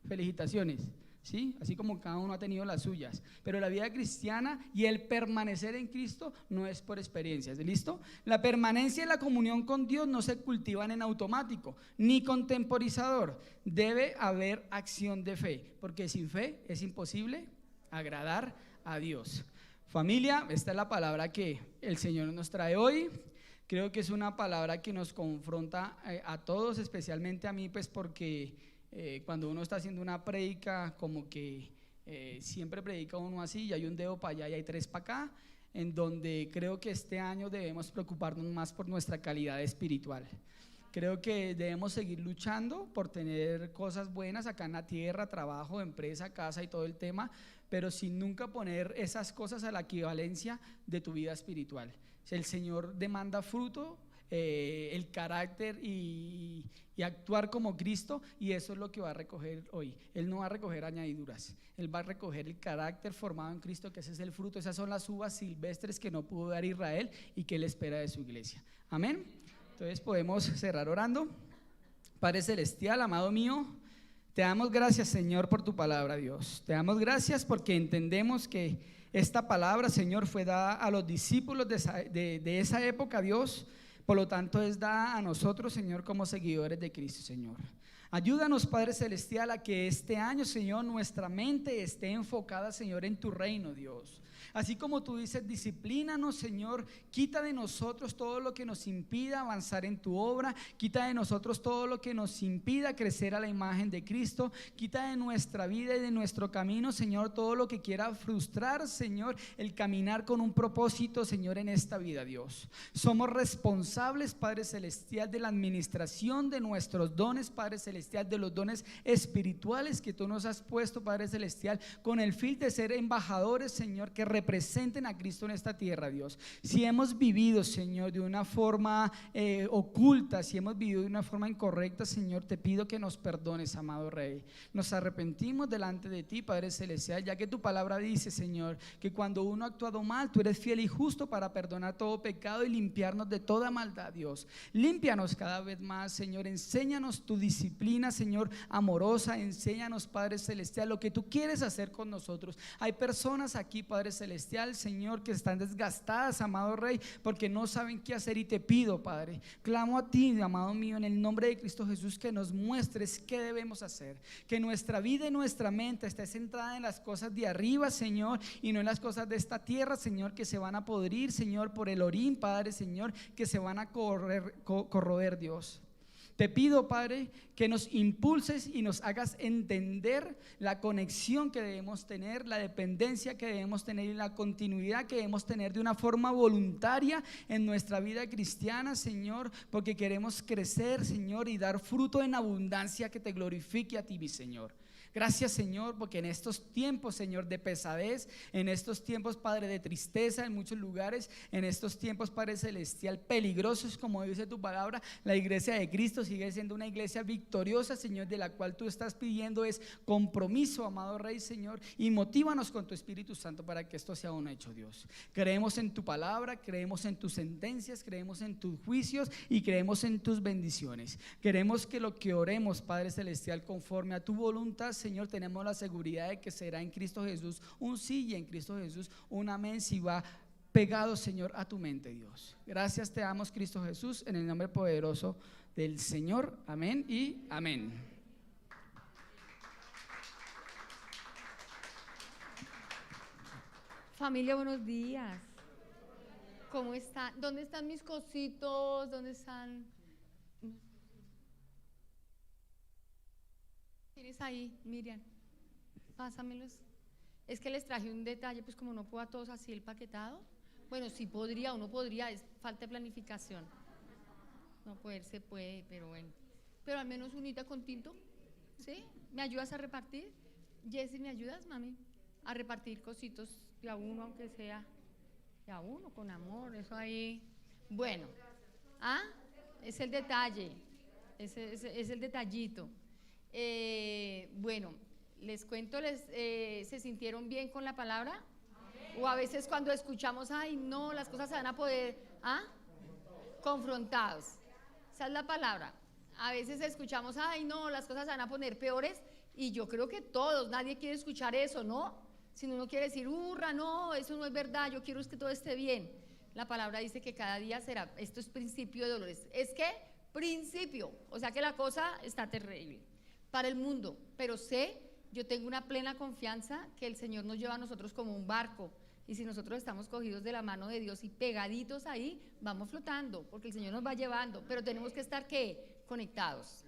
felicitaciones, ¿sí? Así como cada uno ha tenido las suyas, pero la vida cristiana y el permanecer en Cristo no es por experiencias. ¿Listo? La permanencia y la comunión con Dios no se cultivan en automático ni con temporizador. Debe haber acción de fe, porque sin fe es imposible agradar a Dios. Familia, esta es la palabra que el Señor nos trae hoy. Creo que es una palabra que nos confronta a todos, especialmente a mí, pues porque cuando uno está haciendo una prédica, como que siempre predica uno así, y hay un dedo para allá y hay tres para acá, en donde creo que este año debemos preocuparnos más por nuestra calidad espiritual. Creo que debemos seguir luchando por tener cosas buenas acá en la tierra, trabajo, empresa, casa y todo el tema, pero sin nunca poner esas cosas a la equivalencia de tu vida espiritual. El Señor demanda fruto, el carácter y actuar como Cristo, y eso es lo que va a recoger hoy. Él no va a recoger añadiduras, Él va a recoger el carácter formado en Cristo, que ese es el fruto. Esas son las uvas silvestres que no pudo dar Israel y que Él espera de su iglesia. Amén. Entonces podemos cerrar orando. Padre celestial, amado mío, te damos gracias, Señor, por tu palabra, Dios. Te damos gracias porque entendemos que esta palabra, Señor, fue dada a los discípulos de esa época, Dios. Por lo tanto, es dada a nosotros, Señor, como seguidores de Cristo, Señor. Ayúdanos, Padre celestial, a que este año, Señor, nuestra mente esté enfocada, Señor, en tu reino, Dios. Así como tú dices, disciplínanos, Señor, quita de nosotros todo lo que nos impida avanzar en tu obra, quita de nosotros todo lo que nos impida crecer a la imagen de Cristo, quita de nuestra vida y de nuestro camino, Señor, todo lo que quiera frustrar, Señor, el caminar con un propósito, Señor, en esta vida, Dios. Somos responsables, Padre celestial, de la administración de nuestros dones, Padre celestial, de los dones espirituales que tú nos has puesto, Padre celestial, con el fin de ser embajadores, Señor, que representen a Cristo en esta tierra, Dios. Si hemos vivido, Señor, de una forma oculta, si hemos vivido de una forma incorrecta, Señor, te pido que nos perdones, amado Rey. Nos arrepentimos delante de ti, Padre celestial, ya que tu palabra dice, Señor, que cuando uno ha actuado mal, tú eres fiel y justo para perdonar todo pecado y limpiarnos de toda maldad, Dios. Límpianos cada vez más, Señor. Enséñanos tu disciplina, Señor, amorosa. Enséñanos, Padre celestial, lo que tú quieres hacer con nosotros. Hay personas aquí, Padre celestial, Señor, que están desgastadas, amado Rey, porque no saben qué hacer, y te pido, Padre, clamo a ti, amado mío, en el nombre de Cristo Jesús, que nos muestres qué debemos hacer, que nuestra vida y nuestra mente esté centrada en las cosas de arriba, Señor, y no en las cosas de esta tierra, Señor, que se van a podrir, Señor, por el orín, Padre, Señor, que se van a corroer, Dios. Te pido, Padre, que nos impulses y nos hagas entender la conexión que debemos tener, la dependencia que debemos tener y la continuidad que debemos tener de una forma voluntaria en nuestra vida cristiana, Señor, porque queremos crecer, Señor, y dar fruto en abundancia que te glorifique a ti, mi Señor. Gracias, Señor, porque en estos tiempos, Señor, de pesadez, en estos tiempos, Padre, de tristeza en muchos lugares, en estos tiempos, Padre celestial, peligrosos, como dice tu palabra, la iglesia de Cristo sigue siendo una iglesia victoriosa, Señor, de la cual tú estás pidiendo es compromiso, amado Rey, Señor, y motívanos con tu Espíritu Santo para que esto sea un hecho, Dios. Creemos en tu palabra, creemos en tus sentencias, creemos en tus juicios y creemos en tus bendiciones. Queremos que lo que oremos, Padre celestial, conforme a tu voluntad, Señor, tenemos la seguridad de que será en Cristo Jesús un sí y en Cristo Jesús un amén, si va pegado, Señor, a tu mente, Dios. Gracias te damos, Cristo Jesús, en el nombre poderoso del Señor. Amén y amén. Familia, buenos días. ¿Cómo están? ¿Dónde están mis cositos? ¿Dónde están? Tienes ahí, Miriam, pásamelos. Es que les traje un detalle, pues como no puedo a todos así el paquetado. Bueno, sí podría, uno podría, es falta de planificación. No poder se puede, pero bueno. Pero al menos unita con tinto, ¿sí? ¿Me ayudas a repartir? Jessy, ¿me ayudas, mami? A repartir cositos de a uno, aunque sea de a uno, con amor, eso ahí. Bueno, ¿ah? Es el detalle, es el detallito. Bueno, les cuento, ¿se sintieron bien con la palabra? O a veces cuando escuchamos, ay, no, las cosas se van a poder, ¿ah? Confrontados. Esa es la palabra. A veces escuchamos, ay, no, las cosas se van a poner peores, y yo creo que todos, nadie quiere escuchar eso, ¿no? Si uno quiere decir, hurra, no, eso no es verdad, yo quiero que todo esté bien. La palabra dice que cada día será, esto es principio de dolores. ¿Es qué? Principio. O sea que la cosa está terrible para el mundo, pero yo tengo una plena confianza que el Señor nos lleva a nosotros como un barco, y si nosotros estamos cogidos de la mano de Dios y pegaditos ahí, vamos flotando, porque el Señor nos va llevando, pero tenemos que estar, ¿qué? Conectados.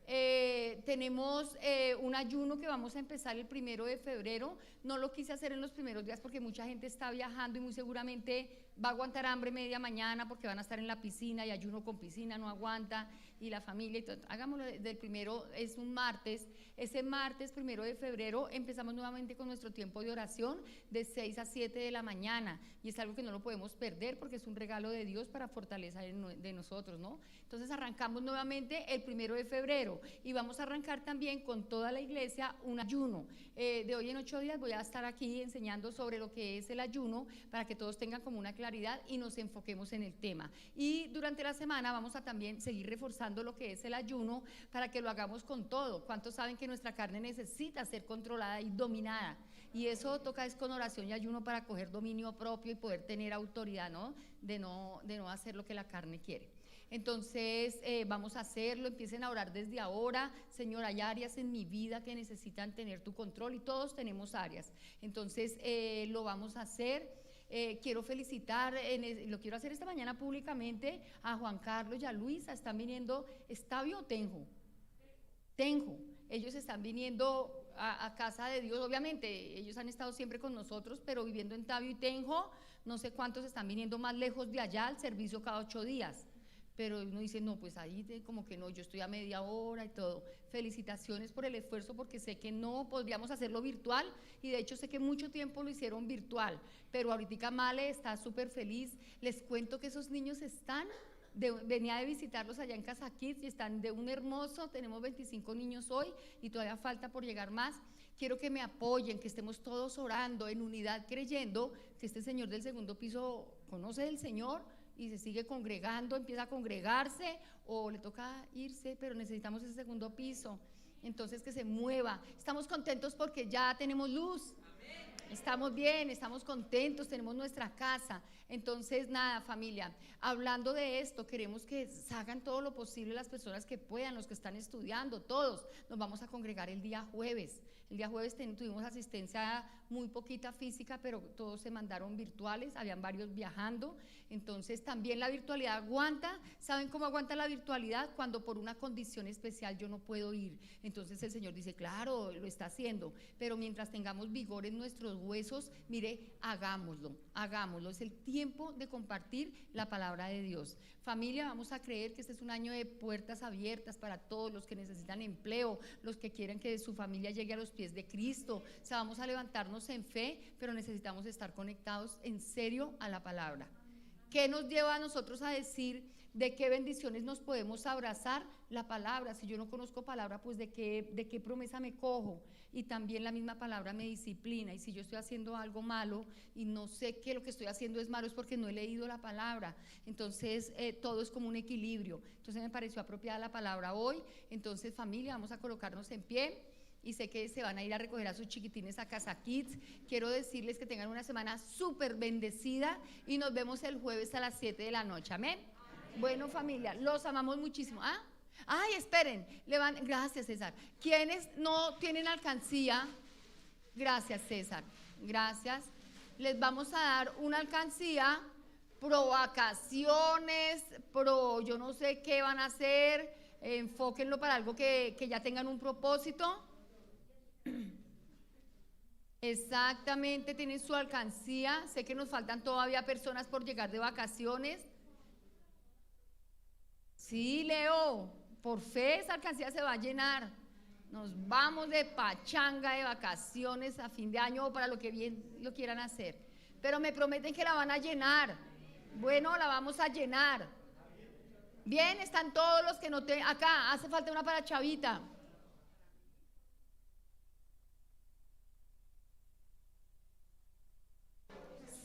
Tenemos un ayuno que vamos a empezar el 1 de febrero. No lo quise hacer en los primeros días porque mucha gente está viajando y muy seguramente va a aguantar hambre media mañana porque van a estar en la piscina, y ayuno con piscina no aguanta, y la familia y todo. Hagámoslo del primero, es un martes. Ese martes 1 de febrero empezamos nuevamente con nuestro tiempo de oración de 6 a 7 de la mañana, y es algo que no lo podemos perder porque es un regalo de Dios para fortaleza de nosotros, ¿no? Entonces arrancamos nuevamente el 1 de febrero y vamos a arrancar también con toda la iglesia un ayuno. De hoy en 8 días voy a estar aquí enseñando sobre lo que es el ayuno para que todos tengan como una claridad y nos enfoquemos en el tema. Y durante la semana vamos a también seguir reforzando lo que es el ayuno para que lo hagamos con todo. ¿Cuántos saben que nuestra carne necesita ser controlada y dominada? Y eso toca es con oración y ayuno para coger dominio propio y poder tener autoridad, ¿no? De no hacer lo que la carne quiere. Entonces vamos a hacerlo, empiecen a orar desde ahora. Señor, hay áreas en mi vida que necesitan tener tu control, y todos tenemos áreas. Entonces lo vamos a hacer. Quiero felicitar, lo quiero hacer esta mañana públicamente, a Juan Carlos y a Luisa. Están viniendo, ¿Estavio o Tenjo? Tenjo. Ellos están viniendo a casa de Dios. Obviamente ellos han estado siempre con nosotros, pero viviendo en Tabio y Tenjo. No sé cuántos están viniendo más lejos de allá al servicio cada 8 días. Pero uno dice, no, pues ahí como que no, yo estoy a media hora y todo. Felicitaciones por el esfuerzo, porque sé que no podríamos hacerlo virtual, y de hecho sé que mucho tiempo lo hicieron virtual, pero ahorita Male está súper feliz. Les cuento que esos niños venía de visitarlos allá en Casa Kids y están de un hermoso, tenemos 25 niños hoy y todavía falta por llegar más. Quiero que me apoyen, que estemos todos orando en unidad, creyendo que este señor del segundo piso conoce del Señor y se sigue congregando, empieza a congregarse o le toca irse, pero necesitamos ese segundo piso, entonces que se mueva. Estamos contentos porque ya tenemos luz. Estamos bien, estamos contentos, tenemos nuestra casa. Entonces, nada, familia, hablando de esto, queremos que hagan todo lo posible las personas que puedan, los que están estudiando, todos. Nos vamos a congregar el día jueves. El día jueves tuvimos asistencia muy poquita física, pero todos se mandaron virtuales, habían varios viajando. Entonces también la virtualidad aguanta. ¿Saben cómo aguanta la virtualidad? Cuando por una condición especial yo no puedo ir. Entonces el Señor dice, claro, lo está haciendo, pero mientras tengamos vigor en nuestros huesos, mire, hagámoslo. Es el tiempo de compartir la palabra de Dios. Familia, vamos a creer que este es un año de puertas abiertas para todos los que necesitan empleo, los que quieren que su familia llegue a los pies de Cristo. O sea, vamos a levantarnos en fe, pero necesitamos estar conectados en serio a la palabra. ¿Qué nos lleva a nosotros a decir de qué bendiciones nos podemos abrazar? La palabra. Si yo no conozco palabra, pues de qué promesa me cojo. Y también la misma palabra me disciplina. Y si yo estoy haciendo algo malo y no sé que lo que estoy haciendo es malo, es porque no he leído la palabra. Entonces todo es como un equilibrio. Entonces me pareció apropiada la palabra hoy. Entonces, familia, vamos a colocarnos en pie. Y sé que se van a ir a recoger a sus chiquitines a Casa Kids. Quiero decirles que tengan una semana súper bendecida y nos vemos el jueves a las 7 de la noche. ¿Amén? Bueno, familia, los amamos muchísimo. Ay, esperen. Gracias, César. ¿Quiénes no tienen alcancía? Gracias, César. Gracias. Les vamos a dar una alcancía pro vacaciones, pro yo no sé qué van a hacer. Enfóquenlo para algo que ya tengan un propósito. Exactamente, tienen su alcancía. Sé que nos faltan todavía personas por llegar de vacaciones. Sí, Leo, por fe esa alcancía se va a llenar. Nos vamos de pachanga, de vacaciones a fin de año o para lo que bien lo quieran hacer. Pero me prometen que la van a llenar. Bueno, la vamos a llenar. Bien, están todos los que no te... Acá, hace falta una para Chavita.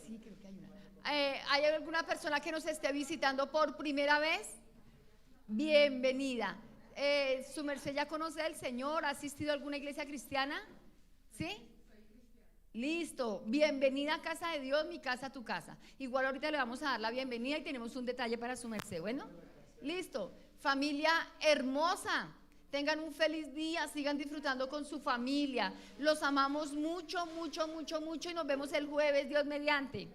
Sí, creo que hay una. ¿Hay alguna persona que nos esté visitando por primera vez? Bienvenida. ¿Su merced ya conoce al Señor? ¿Ha asistido a alguna iglesia cristiana? ¿Sí? Listo. Bienvenida a casa de Dios, mi casa, tu casa. Igual ahorita le vamos a dar la bienvenida y tenemos un detalle para su merced. Bueno, listo. Familia hermosa. Tengan un feliz día, sigan disfrutando con su familia. Los amamos mucho, mucho, mucho, mucho y nos vemos el jueves, Dios mediante.